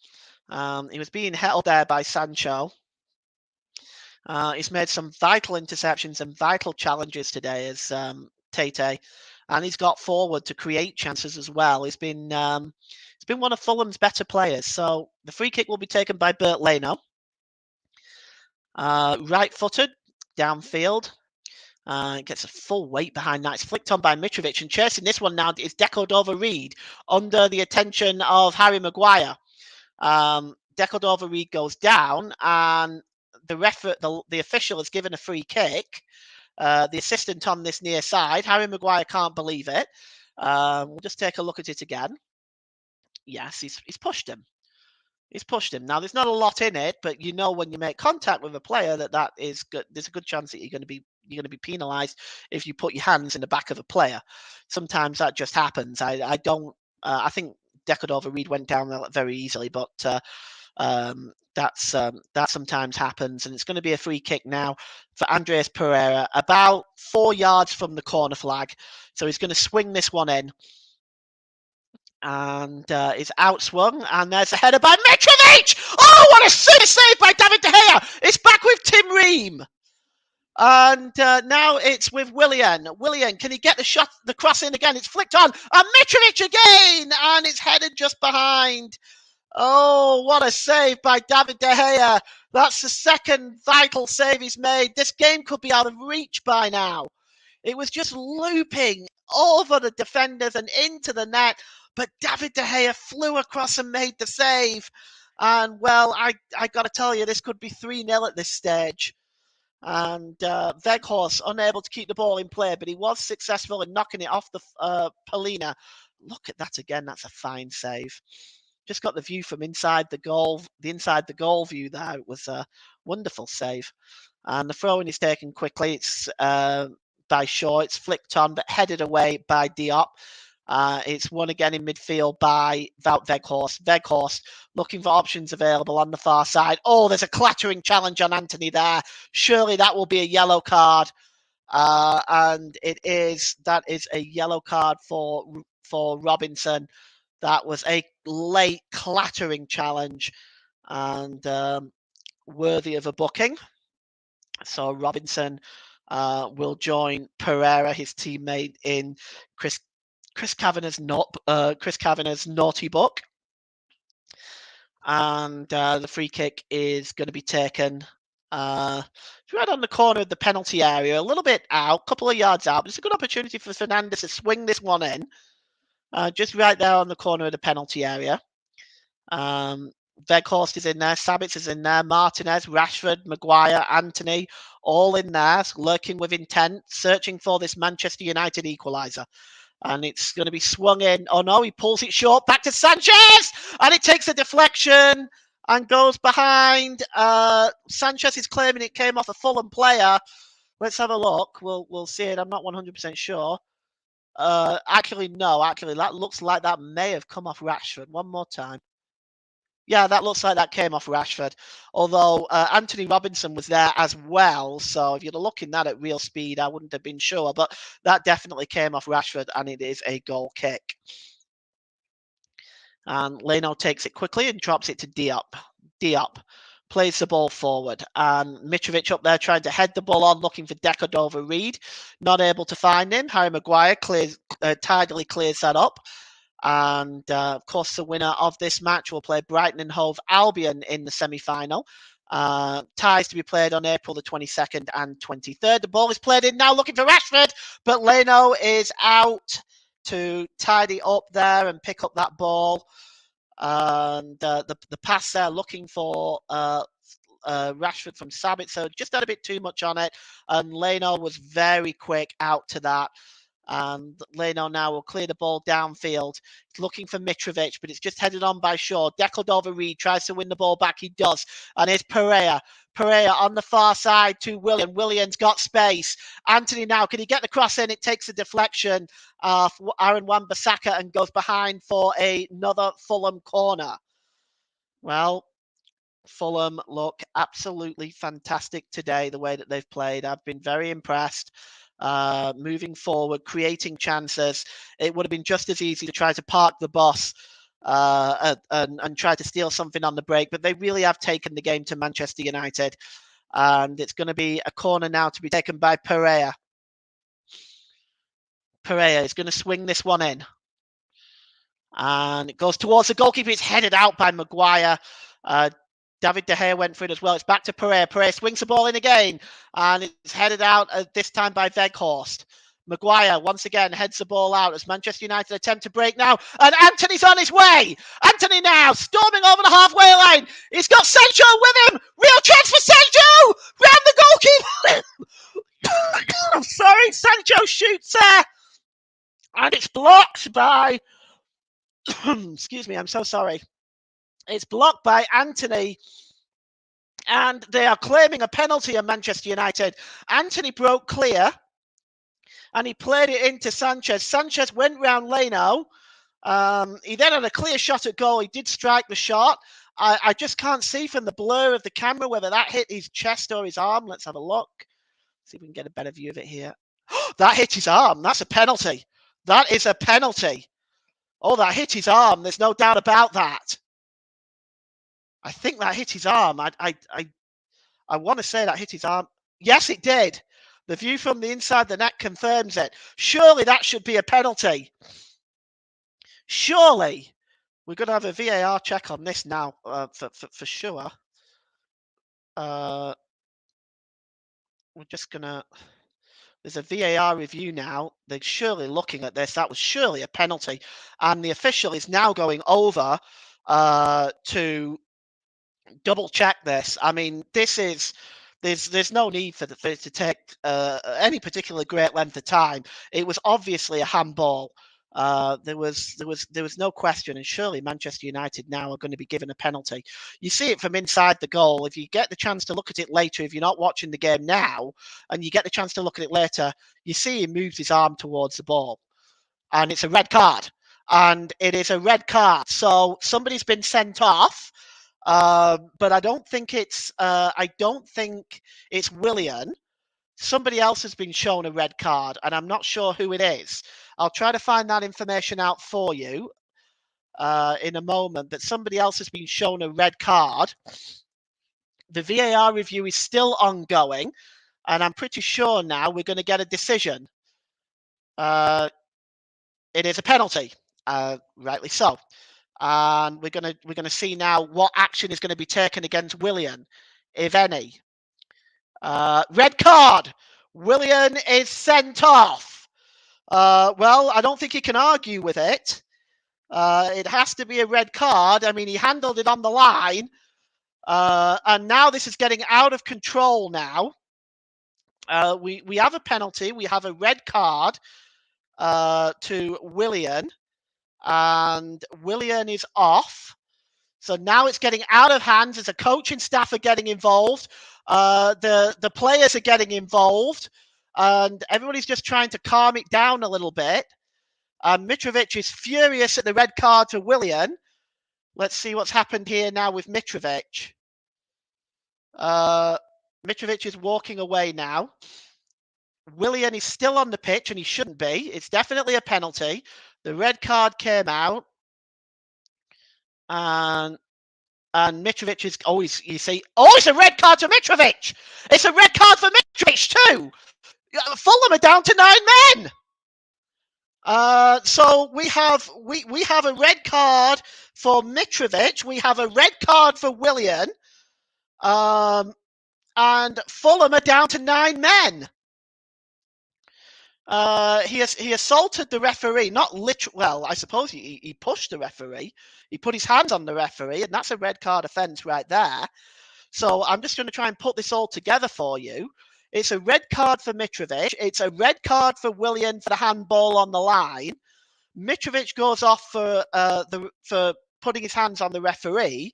He was being held there by Sancho. He's made some vital interceptions and vital challenges today as Tate, and he's got forward to create chances as well. He's been one of Fulham's better players. So the free kick will be taken by Bert Leno. Right-footed, downfield. Gets a full weight behind that. It's flicked on by Mitrovic, and chasing this one now is Decordova-Reid under the attention of Harry Maguire. Decordova-Reid goes down, and the official has given a free kick. The assistant on this near side, Harry Maguire, can't believe it. We'll just take a look at it again. Yes, he's pushed him. He's pushed him. Now, there's not a lot in it, but you know when you make contact with a player that is good. There's a good chance that you're going to be penalised if you put your hands in the back of a player. Sometimes that just happens. I don't. I think Decordova-Reid went down very easily, but that sometimes happens, and it's going to be a free kick now for Andreas Pereira, about 4 yards from the corner flag. So he's going to swing this one in. And it's outswung, and there's a header by Mitrovic! Oh, what a save by David De Gea! It's back with Tim Ream. And now it's with Willian. Willian, can he get the cross in again? It's flicked on, and Mitrovic again! And it's headed just behind. Oh, what a save by David De Gea. That's the second vital save he's made. This game could be out of reach by now. It was just looping over the defenders and into the net. But David De Gea flew across and made the save. And, well, I got to tell you, this could be 3-0 at this stage. And Weghorst unable to keep the ball in play, but he was successful in knocking it off the Polina. Look at that again. That's a fine save. Just got the view from inside the goal view there. It was a wonderful save. And the throw-in is taken quickly. It's by Shaw. It's flicked on, but headed away by Diop. It's won again in midfield by Wout Weghorst. Weghorst looking for options available on the far side. Oh, there's a clattering challenge on Anthony there. Surely that will be a yellow card. And that is a yellow card for Robinson. That was a late clattering challenge and worthy of a booking. So Robinson will join Pereira, his teammate, in Chris Kavanagh's naughty book. And the free kick is going to be taken right on the corner of the penalty area, a little bit out, a couple of yards out. But it's a good opportunity for Fernandes to swing this one in, just right there on the corner of the penalty area. Weghorst is in there, Sabitz is in there, Martinez, Rashford, Maguire, Anthony, all in there, lurking with intent, searching for this Manchester United equaliser. And it's going to be swung in. Oh no, he pulls it short, back to Sanchez! And it takes a deflection and goes behind. Sanchez is claiming it came off a Fulham player. Let's have a look. We'll see it. I'm not 100% sure. Actually, no. Actually, that looks like that may have come off Rashford. One more time. Yeah, that looks like that came off Rashford. Although Anthony Robinson was there as well. So if you're looking at at real speed, I wouldn't have been sure. But that definitely came off Rashford, and it is a goal kick. And Leno takes it quickly and drops it to Diop. Diop plays the ball forward. And Mitrovic up there trying to head the ball on, looking for Decordova-Reid. Not able to find him. Harry Maguire tidily clears that up. And, of course, the winner of this match will play Brighton and Hove Albion in the semi-final. Ties to be played on April the 22nd and 23rd. The ball is played in now, looking for Rashford, but Leno is out to tidy up there and pick up that ball. And the pass there, looking for Rashford from Sabitzer, just had a bit too much on it. And Leno was very quick out to that. And Leno now will clear the ball downfield. He's looking for Mitrovic, but it's just headed on by Shaw. Decordova-Reid tries to win the ball back. He does. And here's Pereira. Pereira on the far side to Willian. Willian's got space. Anthony now, can he get the cross in? It takes a deflection of Aaron Wan-Bissaka and goes behind for another Fulham corner. Well, Fulham look absolutely fantastic today, the way that they've played. I've been very impressed. Moving forward, creating chances. It would have been just as easy to try to park the bus and try to steal something on the break, but they really have taken the game to Manchester United. And it's going to be a corner now to be taken by Pereira. Pereira is going to swing this one in. And it goes towards the goalkeeper. It's headed out by Maguire. David De Gea went for it as well. It's back to Pereira. Pereira swings the ball in again. And it's headed out this time by Weghorst. Maguire once again heads the ball out as Manchester United attempt to break now. And Anthony's on his way. Anthony now storming over the halfway line. He's got Sancho with him. Real chance for Sancho. Round the goalkeeper. I'm sorry. Sancho shoots there. And it's blocked by... Excuse me. I'm so sorry. It's blocked by Anthony. And they are claiming a penalty on Manchester United. Anthony broke clear. And he played it into Sanchez. Sanchez went round Leno. He then had a clear shot at goal. He did strike the shot. I just can't see from the blur of the camera whether that hit his chest or his arm. Let's have a look. See if we can get a better view of it here. That hit his arm. That's a penalty. That is a penalty. Oh, that hit his arm. There's no doubt about that. I think that hit his arm. I want to say that hit his arm. Yes, it did. The view from the inside the net confirms it. Surely that should be a penalty. Surely. We're going to have a VAR check on this now, for sure. We're just going to... There's a VAR review now. They're surely looking at this. That was surely a penalty. And the official is now going over to double check this. I mean, this is... There's no need for it to take any particular great length of time. It was obviously a handball. There was no question, and surely Manchester United now are going to be given a penalty. You see it from inside the goal. If you get the chance to look at it later, if you're not watching the game now, and you get the chance to look at it later, you see he moves his arm towards the ball, and it's a red card. And it is a red card. So somebody's been sent off. But I don't think it's Willian. Somebody else has been shown a red card, and I'm not sure who it is. I'll try to find that information out for you in a moment. But somebody else has been shown a red card. The VAR review is still ongoing, and I'm pretty sure now we're going to get a decision. It is a penalty, rightly so. And we're gonna see now what action is going to be taken against Willian, if any. Red card. Willian is sent off. Well, I don't think he can argue with it. It has to be a red card. I mean, he handled it on the line, and now this is getting out of control. Now we have a penalty. We have a red card to Willian. And Willian is off. So now it's getting out of hand as the coaching staff are getting involved. The players are getting involved. And everybody's just trying to calm it down a little bit. Mitrovic is furious at the red card to Willian. Let's see what's happened here now with Mitrovic. Mitrovic is walking away now. Willian is still on the pitch, and he shouldn't be. It's definitely a penalty. The red card came out, and Mitrovic is always, you see, it's a red card to Mitrovic. It's a red card for Mitrovic too. Fulham are down to 9 men. So we have a red card for Mitrovic. We have a red card for Willian, and Fulham are down to 9 men. He assaulted the referee, not literally. Well, I suppose he pushed the referee. He put his hands on the referee, and that's a red card offence right there. So I'm just going to try and put this all together for you. It's a red card for Mitrovic. It's a red card for Willian for the handball on the line. Mitrovic goes off for putting his hands on the referee.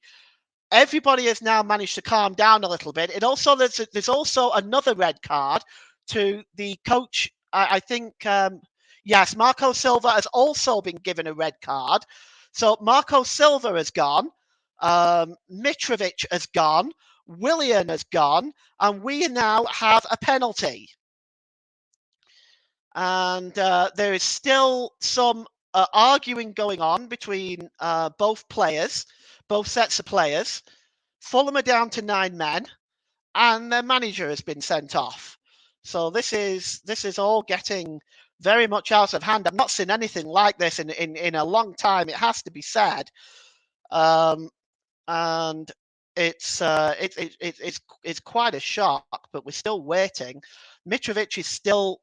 Everybody has now managed to calm down a little bit. There's also another red card to the coach. I think yes, Marco Silva has also been given a red card. So Marco Silva has gone. Mitrovic has gone. Willian has gone, and we now have a penalty. And there is still some arguing going on between both players, both sets of players. Fulham are down to 9 men, and their manager has been sent off. So this is all getting very much out of hand. I've not seen anything like this in a long time. It has to be said, and it's quite a shock. But we're still waiting. Mitrovic is still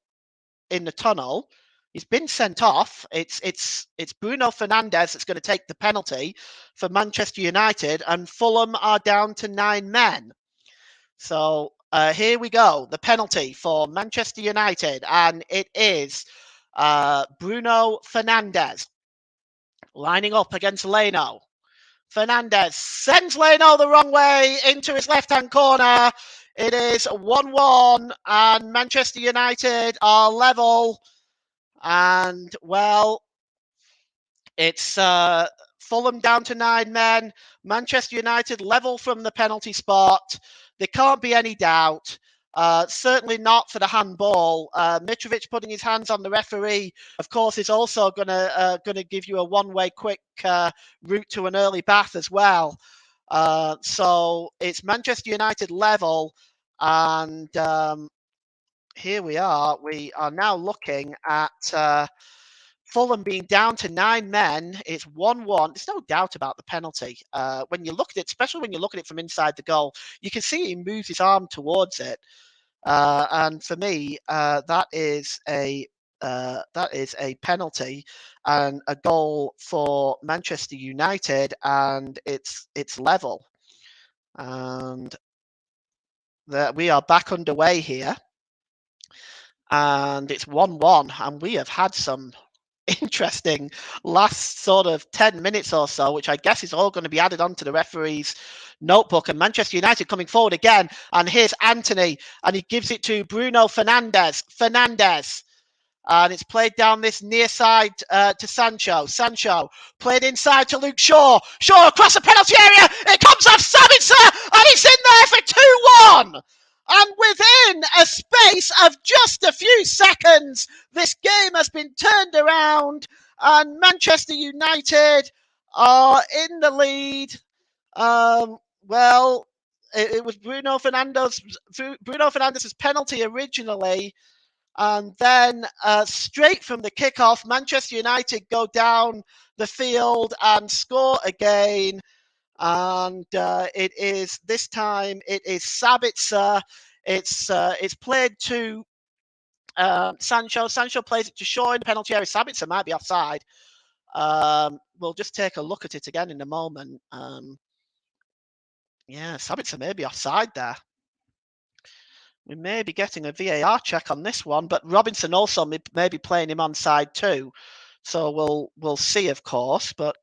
in the tunnel. He's been sent off. It's Bruno Fernandes that's going to take the penalty for Manchester United, and Fulham are down to 9 men. So here we go. The penalty for Manchester United, and it is Bruno Fernandes lining up against Leno. Fernandes sends Leno the wrong way into his left-hand corner. It is 1-1, and Manchester United are level. And, well, it's Fulham down to 9 men. Manchester United level from the penalty spot. There can't be any doubt. Certainly not for the handball. Mitrovic putting his hands on the referee, of course, is also gonna give you a one-way quick route to an early bath as well. So it's Manchester United level, and here we are. We are now looking at Fulham being down to 9 men. It's 1-1. There's no doubt about the penalty. When you look at it, especially when you look at it from inside the goal, you can see he moves his arm towards it. And for me, that is a penalty and a goal for Manchester United, and it's level. And that we are back underway here, and it's 1-1, and we have had some interesting last sort of 10 minutes or so, which I guess is all going to be added onto the referee's notebook. And Manchester United coming forward again, and here's Anthony, and he gives it to Bruno Fernandes. And it's played down this near side to Sancho. Sancho played inside to Luke Shaw. Shaw across the penalty area. It comes off Sabitzer, and he's in there for 2-1. And within a space of just a few seconds, this game has been turned around, and Manchester United are in the lead. Well, it was Bruno Fernandes' penalty originally. And then straight from the kickoff, Manchester United go down the field and score again. And it is this time it is Sabitzer. It's played to Sancho. Sancho plays it to Shaw in the penalty area. Sabitzer might be offside. We'll just take a look at it again in a moment. Yeah, Sabitzer may be offside there. We may be getting a VAR check on this one, but Robinson also may be playing him onside too. So we'll see, of course. But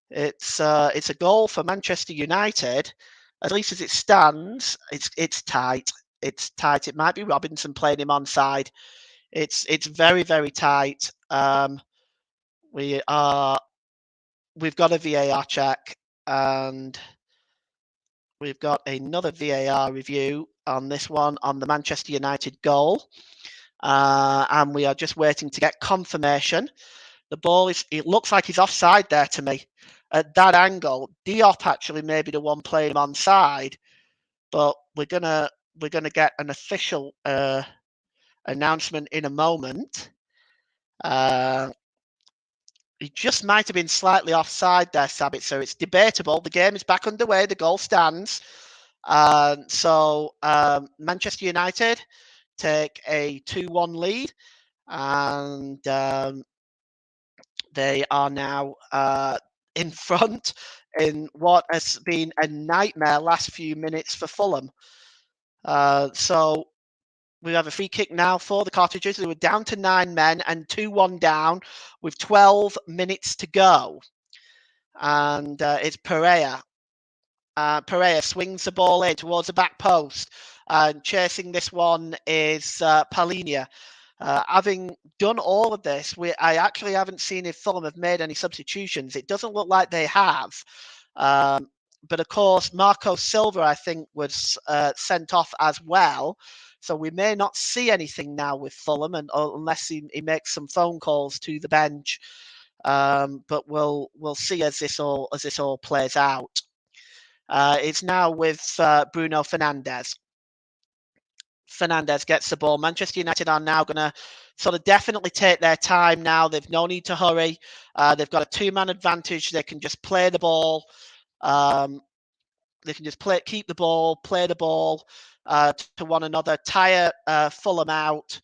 it's a goal for Manchester United. At least as it stands, it's tight. It's tight. It might be Robinson playing him onside. It's very, very tight. We've got a VAR check, and we've got another VAR review on this one on the Manchester United goal. And we are just waiting to get confirmation. The ball it looks like he's offside there to me at that angle. Diop actually may be the one playing him onside, but we're gonna get an official announcement in a moment. He just might have been slightly offside there, Sabitzer. It's debatable. The game is back underway. The goal stands. So Manchester United take a 2-1 lead, and they are now in front in what has been a nightmare last few minutes for Fulham. So we have a free kick now for the Cottagers. They were down to 9 men and 2-1 down with 12 minutes to go. And it's Pereira. Pereira swings the ball in towards the back post. And chasing this one is Palinia. Having done all of this, I actually haven't seen if Fulham have made any substitutions. It doesn't look like they have. But of course, Marco Silva, I think, was sent off as well. So we may not see anything now with Fulham, unless he makes some phone calls to the bench. But we'll see as this all plays out. It's now with Bruno Fernandes. Fernandes gets the ball. Manchester United are now going to sort of definitely take their time now. They've no need to hurry. They've got a two-man advantage. They can just play the ball. They can just keep the ball, play the ball to one another, tire Fulham out.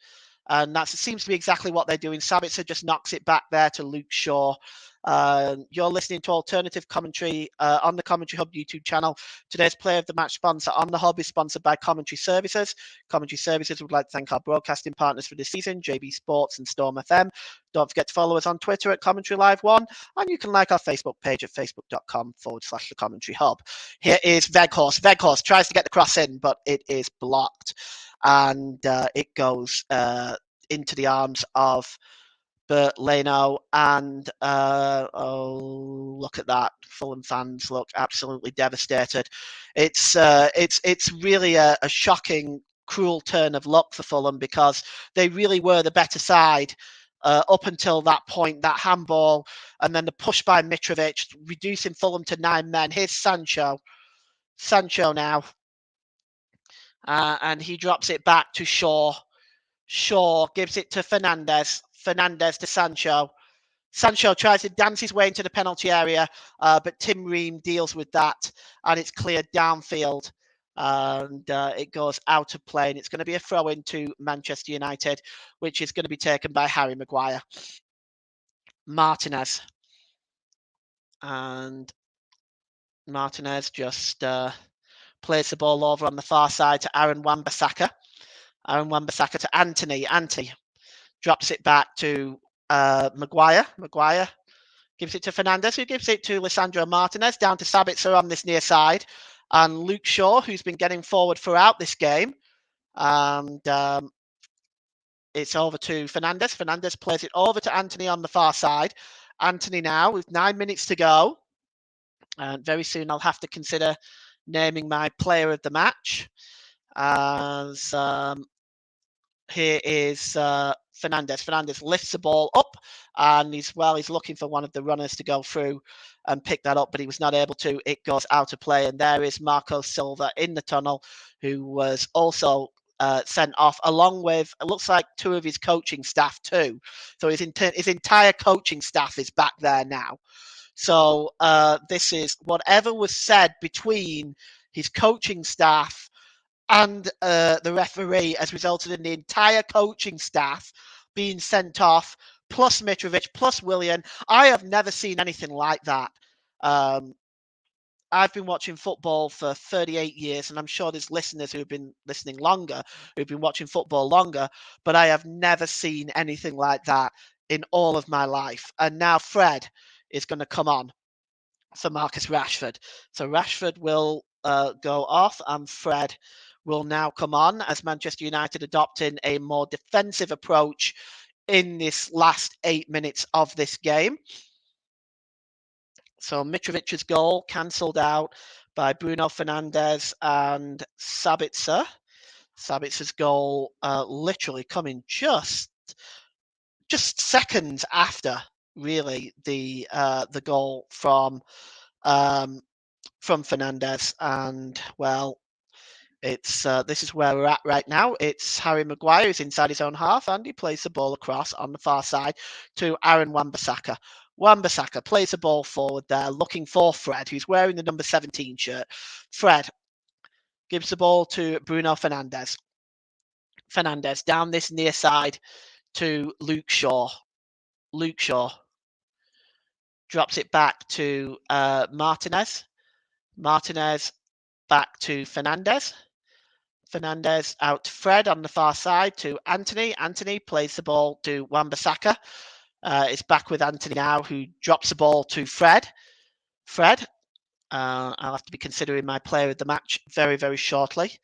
And that seems to be exactly what they're doing. Sabitzer just knocks it back there to Luke Shaw. You're listening to Alternative Commentary on the Commentary Hub YouTube channel. Today's Player of the Match sponsor on the Hub is sponsored by Commentary Services. Commentary Services would like to thank our broadcasting partners for this season, JB Sports and Storm FM. Don't forget to follow us on Twitter at Commentary Live 1, and you can like our Facebook page at facebook.com/the Commentary Hub. Here is Veghorst. Veghorst tries to get the cross in, but it is blocked, and it goes into the arms of Bert Leno, and oh, look at that! Fulham fans look absolutely devastated. It's really a shocking, cruel turn of luck for Fulham, because they really were the better side up until that point. That handball, and then the push by Mitrovic, reducing Fulham to 9 men. Here's Sancho. Sancho now, and he drops it back to Shaw. Shaw gives it to Fernandes. Fernandes to Sancho. Sancho tries to dance his way into the penalty area, but Tim Ream deals with that, and it's cleared downfield, and it goes out of play, and it's going to be a throw-in to Manchester United, which is going to be taken by Harry Maguire. Martinez. And Martinez just plays the ball over on the far side to Aaron Wan-Bissaka. Aaron Wan-Bissaka to Anthony. Anthony drops it back to Maguire. Maguire gives it to Fernandes, who gives it to Lisandro Martinez, down to Sabitzer on this near side. And Luke Shaw, who's been getting forward throughout this game. And it's over to Fernandes. Fernandes plays it over to Anthony on the far side. Anthony now with 9 minutes to go. And very soon I'll have to consider naming my player of the match. As here is Fernandes. Fernandes lifts the ball up, and he's looking for one of the runners to go through and pick that up, but he was not able to. It goes out of play, and there is Marco Silva in the tunnel, who was also sent off, along with, it looks like, 2 of his coaching staff too. So his entire coaching staff is back there now. So this is whatever was said between his coaching staff and the referee has resulted in the entire coaching staff being sent off, plus Mitrovic, plus Willian. I have never seen anything like that. I've been watching football for 38 years, and I'm sure there's listeners who have been listening longer, who've been watching football longer, but I have never seen anything like that in all of my life. And now Fred is going to come on for Marcus Rashford. So Rashford will go off, and Fred will now come on, as Manchester United adopting a more defensive approach in this last 8 minutes of this game. So Mitrovic's goal cancelled out by Bruno Fernandes and Sabitzer. Sabitzer's goal literally coming just seconds after, really, the goal from Fernandes. And well, it's this is where we're at right now. It's Harry Maguire who's inside his own half, and he plays the ball across on the far side to Aaron Wan-Bissaka. Wan-Bissaka plays the ball forward there, looking for Fred, who's wearing the number 17 shirt. Fred gives the ball to Bruno Fernandes. Fernandes down this near side to Luke Shaw. Luke Shaw drops it back to Martinez. Martinez back to Fernandes. Fernandez out to Fred on the far side to Anthony. Anthony plays the ball to Wan-Bissaka. It's back with Anthony now, who drops the ball to Fred. Fred, I'll have to be considering my player of the match very, very shortly.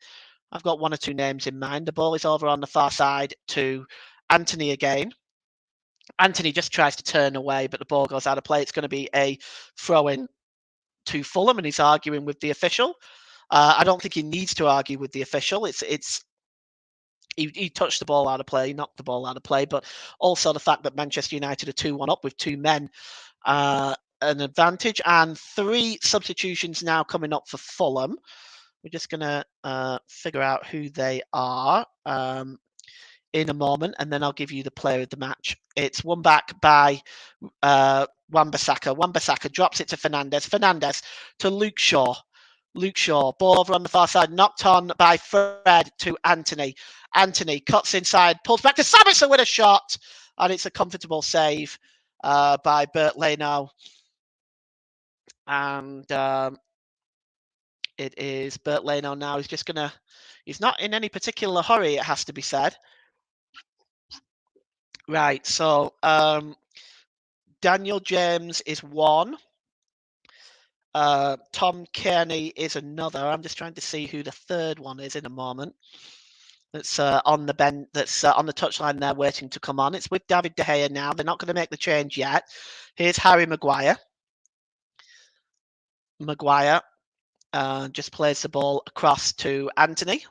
I've got one or two names in mind. The ball is over on the far side to Anthony again. Anthony just tries to turn away, but the ball goes out of play. It's going to be a throw-in to Fulham, and he's arguing with the official. I don't think he needs to argue with the official. He touched the ball out of play, knocked the ball out of play, but also the fact that Manchester United are 2-1 up with two men, an advantage, and 3 substitutions now coming up for Fulham. We're just going to figure out who they are in a moment, and then I'll give you the player of the match. It's won back by Wan-Bissaka. Wan-Bissaka drops it to Fernandez. Fernandez to Luke Shaw. Luke Shaw, ball over on the far side, knocked on by Fred to Anthony. Anthony cuts inside, pulls back to Sabitzer with a shot, and it's a comfortable save by Bert Leno. And it is Bert Leno now. He's not in any particular hurry, it has to be said. Right, so Daniel James is one. Tom Kearney is another. I'm just trying to see who the third one is in a moment. That's on the bench. That's on the touchline there, waiting to come on. It's with David De Gea now. They're not going to make the change yet. Here's Harry Maguire. Maguire just plays the ball across to Anthony.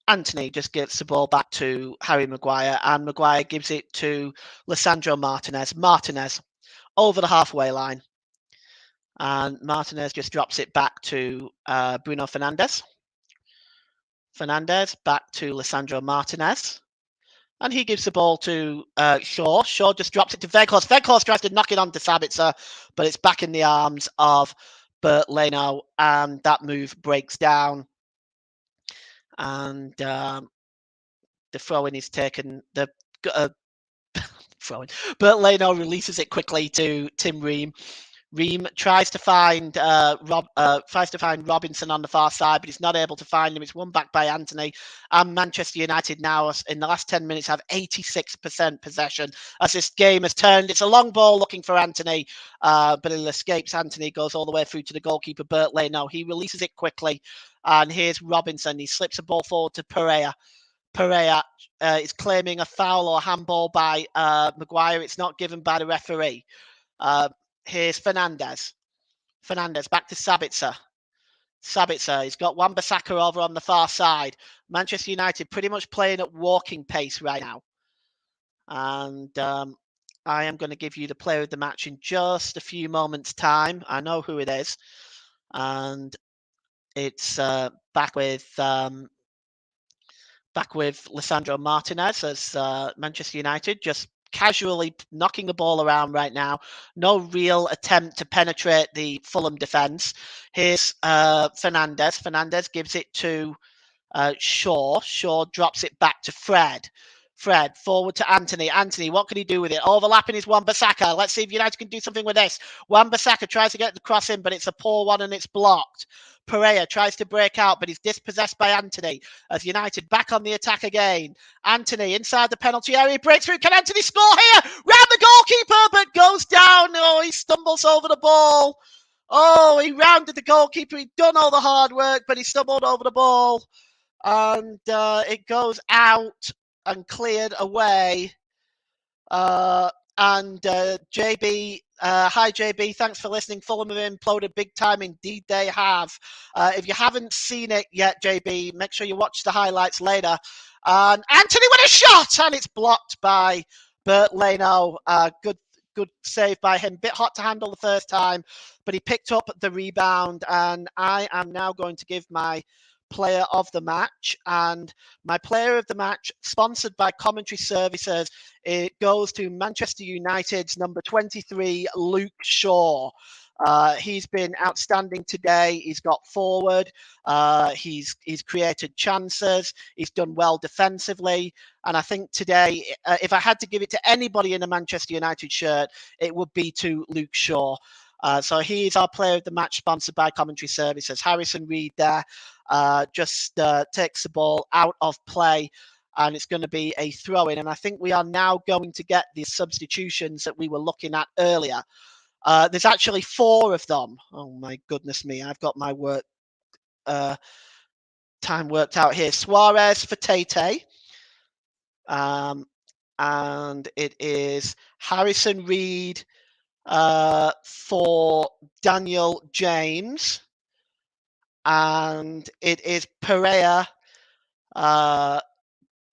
Anthony just gives the ball back to Harry Maguire, and Maguire gives it to Lisandro Martinez. Martinez over the halfway line. And Martinez just drops it back to Bruno Fernandes. Fernandes back to Lisandro Martinez. And he gives the ball to Shaw. Shaw just drops it to Weghorst. Weghorst tries to knock it on to Sabitzer, but it's back in the arms of Bert Leno, and that move breaks down. And the throw-in is taken. The throw-in. Bert Leno releases it quickly to Tim Ream. Ream tries to find Robinson on the far side, but he's not able to find him. It's won back by Anthony. And Manchester United now, in the last 10 minutes, have 86% possession as this game has turned. It's a long ball looking for Anthony, but it escapes Anthony, goes all the way through to the goalkeeper, Bert Leno. He releases it quickly, and here's Robinson. He slips a ball forward to Pereira. Pereira is claiming a foul or handball by Maguire. It's not given by the referee. Here's Fernandez. Fernandez back to Sabitzer. Sabitzer, he's got Wan-Bissaka over on the far side. Manchester United pretty much playing at walking pace right now. And I am going to give you the player of the match in just a few moments' time. I know who it is. And it's back with Lisandro Martinez as Manchester United just casually knocking the ball around right now. No real attempt to penetrate the Fulham defence. Here's Fernandez. Fernandez gives it to Shaw. Shaw drops it back to Fred. Fred forward to Anthony. Anthony, what can he do with it? Overlapping is Wan-Bissaka. Let's see if United can do something with this. Wan-Bissaka tries to get the cross in, but it's a poor one and it's blocked. Pereira tries to break out, but he's dispossessed by Anthony as United back on the attack again. Anthony inside the penalty area, breaks through. Can Anthony score here? Round the goalkeeper, but goes down. Oh, he stumbles over the ball. Oh, he rounded the goalkeeper. He'd done all the hard work, but he stumbled over the ball. And it goes out and cleared away. And JB, hi JB, thanks for listening. Fulham have imploded big time. Indeed they have. If you haven't seen it yet, JB, make sure you watch the highlights later. And Anthony with a shot, and it's blocked by Bert Leno. Good save by him. Bit hot to handle the first time, but he picked up the rebound. And I am now going to give my player of the match, and my player of the match, sponsored by Commentary Services, it goes to Manchester United's number 23, Luke Shaw. He's been outstanding today. He's got forward. He's created chances. He's done well defensively. And I think today, if I had to give it to anybody in a Manchester United shirt, it would be to Luke Shaw. So he is our player of the match, sponsored by Commentary Services. Harrison Reed there just takes the ball out of play, and it's going to be a throw-in. And I think we are now going to get the substitutions that we were looking at earlier. There's actually 4 of them. Oh my goodness me! I've got my work time worked out here. Suarez for Tate. And it is Harrison Reed for Daniel James, and it is Pereira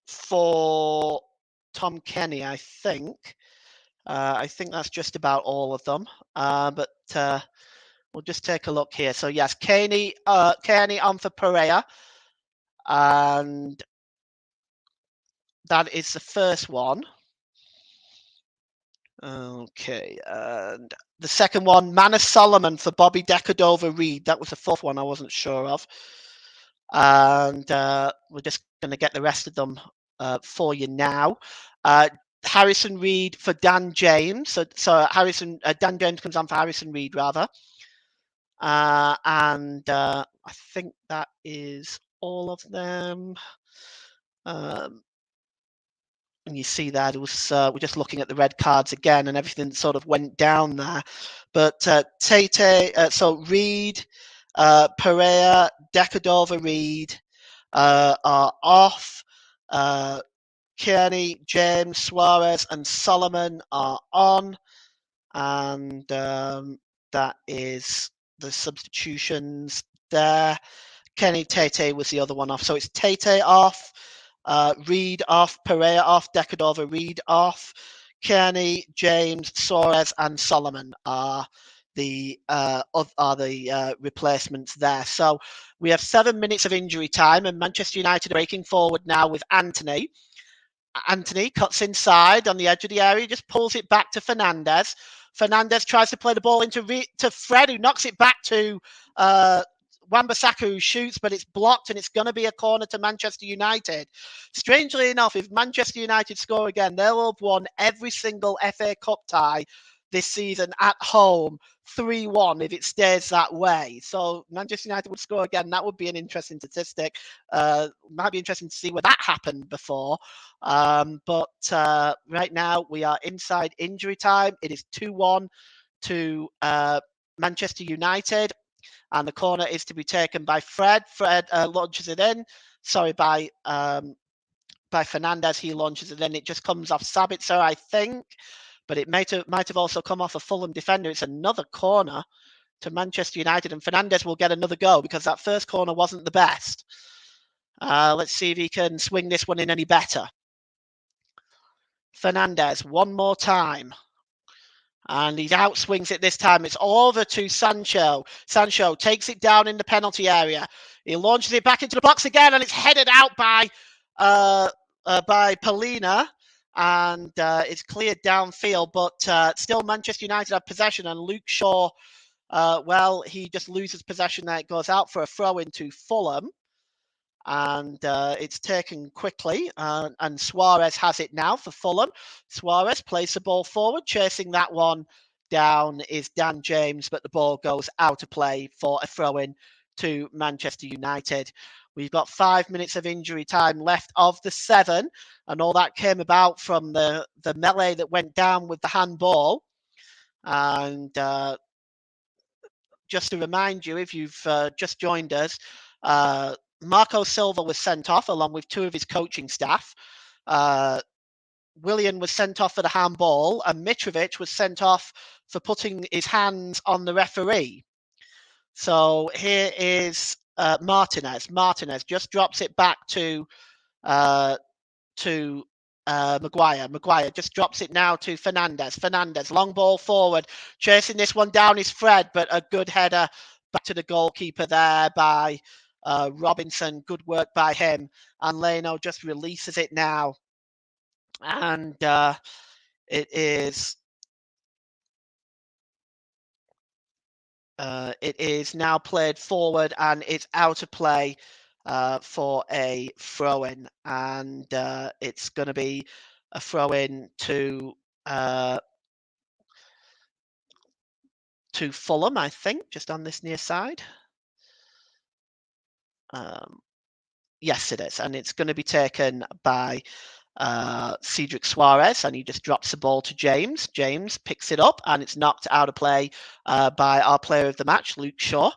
for Tom Kenny, I think. I think that's just about all of them, but we'll just take a look here. So yes, Kenny on for Pereira, and that is the first one. Okay, and the second one, Manus Solomon for Bobby Decordova Reed. That was the 4th one I wasn't sure of. And we're just going to get the rest of them for you now. Harrison Reed for Dan James. So Dan James comes on for Harrison Reed, rather. And I think that is all of them. And you see that it was we're just looking at the red cards again, and everything sort of went down there. But so Reed, Pereira, Decordova Reed are off. Kearney, James, Suarez, and Solomon are on, and that is the substitutions there. Kenny Tate was the other one off, so it's Tate off. Reed off, Pereira off, Decordova Reed off, Kearney, James, Suarez, and Solomon are the replacements there. So we have 7 minutes of injury time, and Manchester United are breaking forward now with Anthony. Anthony cuts inside on the edge of the area, just pulls it back to Fernandez. Fernandez tries to play the ball into Fred, who knocks it back to Wan-Bissaka, who shoots, but it's blocked, and it's going to be a corner to Manchester United. Strangely enough, if Manchester United score again, they'll have won every single FA Cup tie this season at home 3-1 if it stays that way. So Manchester United would score again. That would be an interesting statistic. Might be interesting to see where that happened before. But right now we are inside injury time. It is 2-1 to Manchester United. And the corner is to be taken by Fred. Fred launches it in. Sorry, by Fernandez. He launches it in. It just comes off Sabitzer, I think. But it might have also come off a Fulham defender. It's another corner to Manchester United. And Fernandez will get another go because that first corner wasn't the best. Let's see if he can swing this one in any better. Fernandez, one more time. And he outswings it this time. It's over to Sancho. Sancho takes it down in the penalty area. He launches it back into the box again, and it's headed out by Polina, and it's cleared downfield. But still, Manchester United have possession, and Luke Shaw, he just loses possession there. It goes out for a throw into Fulham. And it's taken quickly, and Suarez has it now for Fulham. Suarez plays the ball forward, chasing that one down is Dan James, but the ball goes out of play for a throw-in to Manchester United. We've got 5 minutes of injury time left of the 7, and all that came about from the melee that went down with the handball. And just to remind you, if you've just joined us, Marco Silva was sent off along with 2 of his coaching staff. Willian was sent off for the handball, and Mitrovic was sent off for putting his hands on the referee. So here is Martinez. Martinez just drops it back to Maguire. Maguire just drops it now to Fernandez. Fernandez, long ball forward. Chasing this one down is Fred, but a good header back to the goalkeeper there by Robinson. Good work by him. And Leno just releases it now. And it is now played forward, and it's out of play for a throw-in. And it's going to be a throw-in to to Fulham, I think, just on this near side. Yes, it is. And it's going to be taken by Cedric Suarez, and he just drops the ball to James. James picks it up, and it's knocked out of play by our player of the match, Luke Shaw.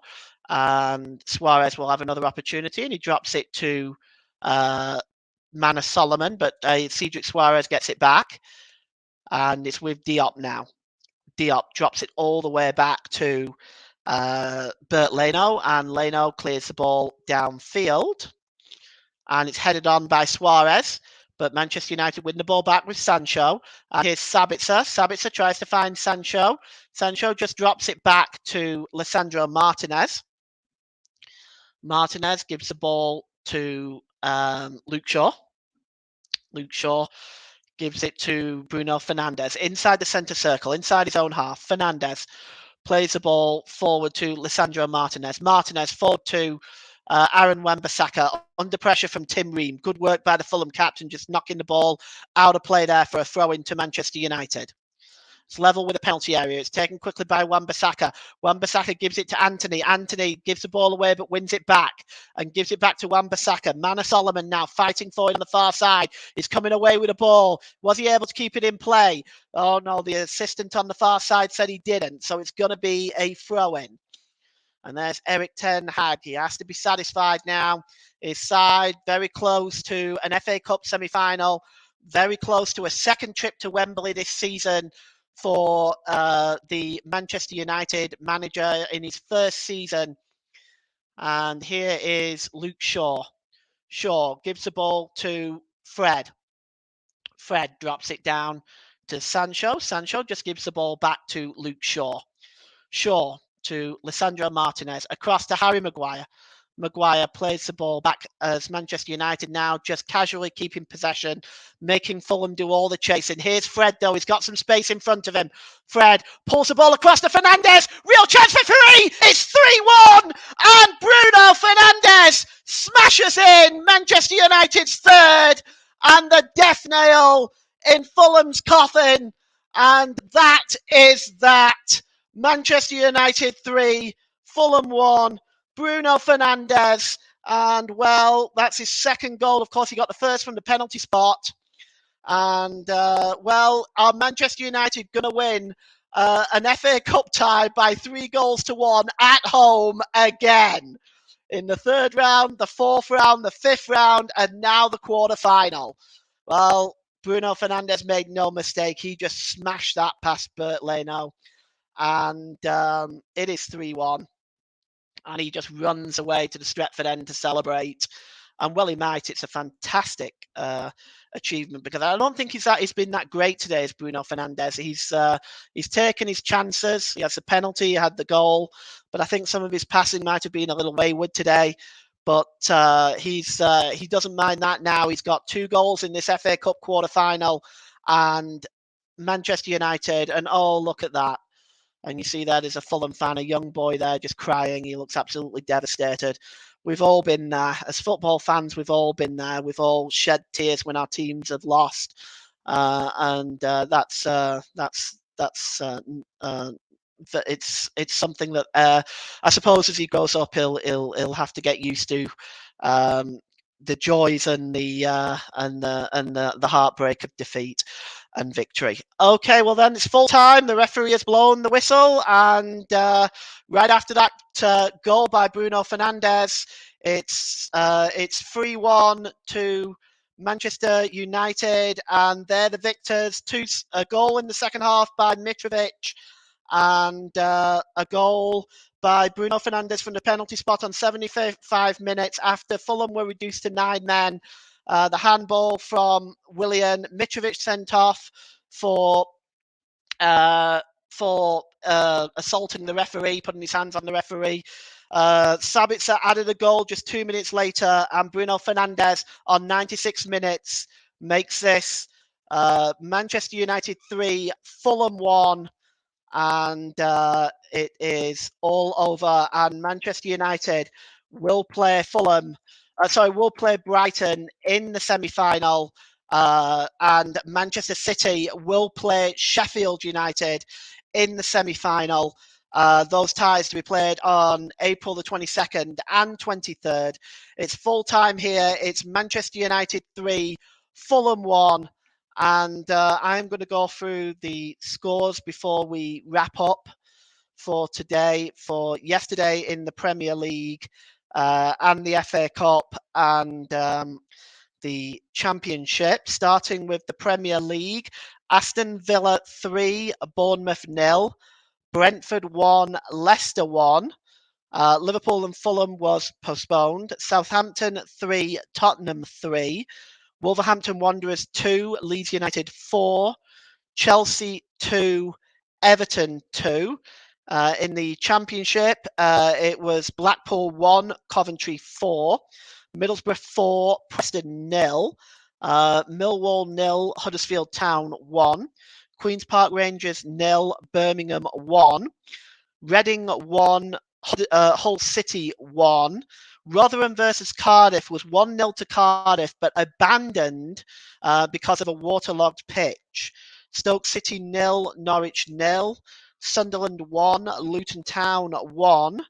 And Suarez will have another opportunity, and he drops it to Manor Solomon, but Cedric Suarez gets it back, and it's with Diop now. Diop drops it all the way back to Bert Leno, and Leno clears the ball downfield, and it's headed on by Suarez. But Manchester United win the ball back with Sancho. And here's Sabitzer. Sabitzer tries to find Sancho. Sancho just drops it back to Lisandro Martinez. Martinez gives the ball to Luke Shaw. Luke Shaw gives it to Bruno Fernandes inside the centre circle, inside his own half. Fernandes plays the ball forward to Lisandro Martinez. Martinez forward to Aaron Wan-Bissaka, under pressure from Tim Ream. Good work by the Fulham captain, just knocking the ball out of play there for a throw into Manchester United. It's level with the penalty area. It's taken quickly by Wan-Bissaka. Wan-Bissaka gives it to Anthony. Anthony gives the ball away but wins it back and gives it back to Wan-Bissaka. Manor Solomon now fighting for it on the far side. He's coming away with the ball. Was he able to keep it in play? Oh no, the assistant on the far side said he didn't. So it's going to be a throw-in. And there's Eric Ten Hag. He has to be satisfied now. His side very close to an FA Cup semi-final, very close to a second trip to Wembley this season for the Manchester United manager in his first season. And here is Luke Shaw. Shaw gives the ball to Fred. Fred drops it down to Sancho. Sancho just gives the ball back to Luke Shaw. Shaw to Lisandro Martinez, across to Harry Maguire. Maguire plays the ball back as Manchester United now just casually keeping possession, making Fulham do all the chasing. Here's Fred, though. He's got some space in front of him. Fred pulls the ball across to Fernandes. Real chance for 3. It's 3-1. And Bruno Fernandes smashes in Manchester United's third and the death nail in Fulham's coffin. And that is that. Manchester United 3, Fulham 1. Bruno Fernandes, and well, that's his second goal. Of course, he got the first from the penalty spot. And well, are Manchester United going to win an FA Cup tie by 3-1 at home again? In the third round, the fourth round, the fifth round, and now the quarter-final. Well, Bruno Fernandes made no mistake. He just smashed that past Bert Leno. And it is 3-1. And he just runs away to the Stretford end to celebrate. And well, he might. It's a fantastic achievement, because I don't think he's been that great today as Bruno Fernandes. He's taken his chances. He has the penalty, he had the goal, but I think some of his passing might have been a little wayward today. But he doesn't mind that now. He's got 2 goals in this FA Cup quarter-final, and Manchester United, and oh, look at that. And you see that as a Fulham fan, a young boy there just crying. He looks absolutely devastated. We've all been there. As football fans, we've all been there. We've all shed tears when our teams have lost. It's something that I suppose as he goes up, he'll have to get used to. The joys and the heartbreak of defeat and victory. Okay, well then it's full time. The referee has blown the whistle, and right after that goal by Bruno Fernandes, it's 3-1 to Manchester United, and they're the victors. A goal in the second half by Mitrovic, and a goal by Bruno Fernandes from the penalty spot on 75 minutes after Fulham were reduced to 9 men. The handball from Willian, Mitrovic sent off for assaulting the referee, putting his hands on the referee. Sabitzer added a goal just 2 minutes later, and Bruno Fernandes on 96 minutes makes this Manchester United 3, Fulham 1. And it is all over, and Manchester United will play will play Brighton in the semi-final, and Manchester City will play Sheffield United in the semi-final. those ties to be played on April the 22nd and 23rd. It's full time here. It's Manchester United 3, Fulham 1. And I'm going to go through the scores before we wrap up for today, for yesterday in the Premier League and the FA Cup and the Championship. Starting with the Premier League, Aston Villa 3, Bournemouth 0. Brentford 1, Leicester 1. Liverpool and Fulham was postponed. Southampton 3, Tottenham 3. Wolverhampton Wanderers 2, Leeds United 4. Chelsea 2, Everton 2. In the Championship, it was Blackpool 1, Coventry 4. Middlesbrough 4, Preston 0. Millwall 0, Huddersfield Town 1. Queen's Park Rangers 0, Birmingham 1. Reading 1, Hull City 1. Rotherham versus Cardiff was 1-0 to Cardiff, but abandoned because of a waterlogged pitch. Stoke City 0, Norwich 0. Sunderland 1, Luton Town 1.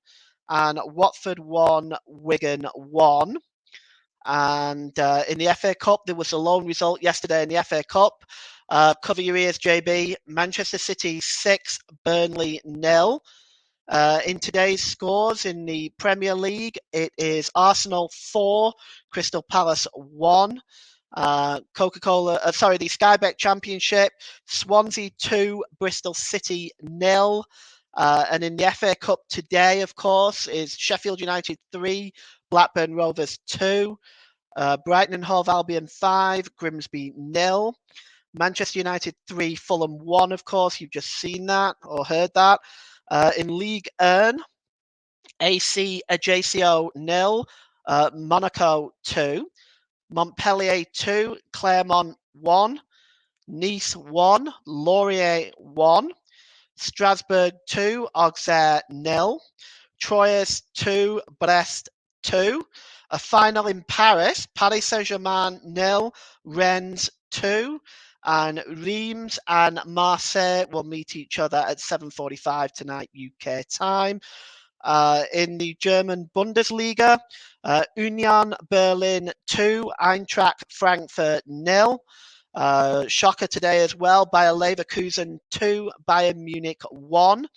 And Watford 1, Wigan 1. And in the FA Cup, there was a lone result yesterday in the FA Cup. Cover your ears, JB. Manchester City 6, Burnley 0. In today's scores in the Premier League, it is Arsenal 4, Crystal Palace 1. The Sky Bet Championship, Swansea 2, Bristol City 0. And in the FA Cup today, of course, is Sheffield United 3, Blackburn Rovers 2. Brighton and Hove Albion 5, Grimsby 0. Manchester United 3, Fulham 1, of course. You've just seen that or heard that. In League 1, AC Ajaccio 0, Monaco 2. Montpellier 2, Clermont 1. Nice 1, Lorient 1. Strasbourg 2, Auxerre 0. Troyes 2, Brest 2. A final in Paris, Paris Saint-Germain 0, Rennes 2. And Reims and Marseille will meet each other at 7:45 tonight UK time. In the German Bundesliga, Union Berlin 2, Eintracht Frankfurt 0. Shocker today as well, Bayer Leverkusen 2, Bayern Munich 1.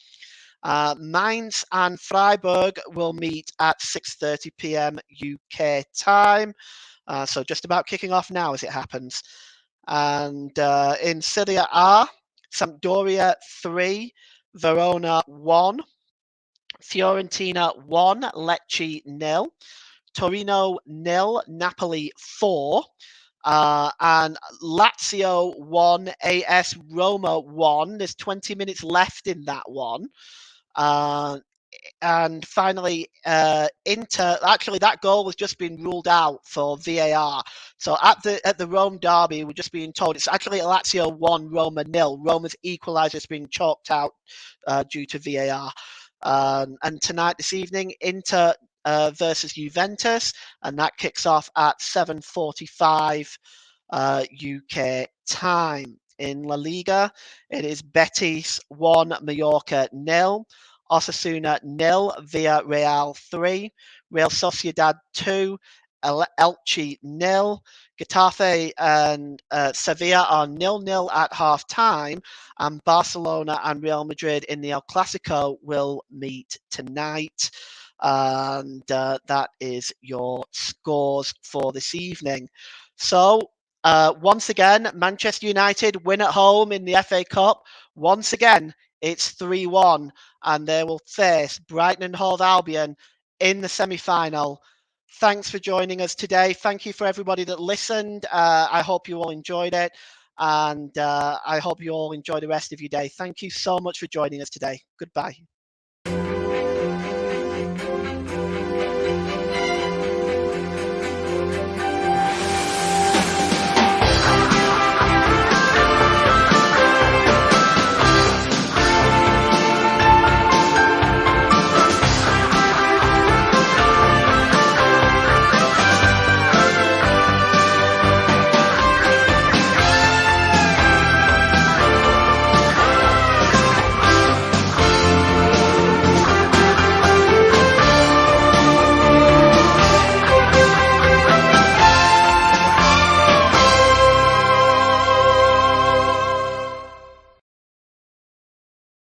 Mainz and Freiburg will meet at 6:30 p.m. UK time. So just about kicking off now as it happens. And in Serie A, Sampdoria 3, Verona 1. Fiorentina 1, Lecce 0. Torino 0, Napoli 4. And Lazio 1, AS Roma 1. There's 20 minutes left in that one. And finally, Inter. Actually, that goal has just been ruled out for VAR. So at the Rome derby, we're just being told it's actually Lazio 1, Roma 0. Roma's equaliser has been chalked out due to VAR. And tonight, this evening, Inter versus Juventus, and that kicks off at 7:45 UK time. In La Liga, it is Betis 1, Mallorca 0. Osasuna 0, Villarreal 3, Real Sociedad 2, Elche 0. Getafe and Sevilla are 0-0 at half time, and Barcelona and Real Madrid in the El Clasico will meet tonight. And that is your scores for this evening. So once again, Manchester United win at home in the FA Cup. Once again, it's 3-1, and they will face Brighton and Hove Albion in the semi-final. Thanks for joining us today. Thank you for everybody that listened. I hope you all enjoyed it, and I hope you all enjoy the rest of your day. Thank you so much for joining us today. Goodbye.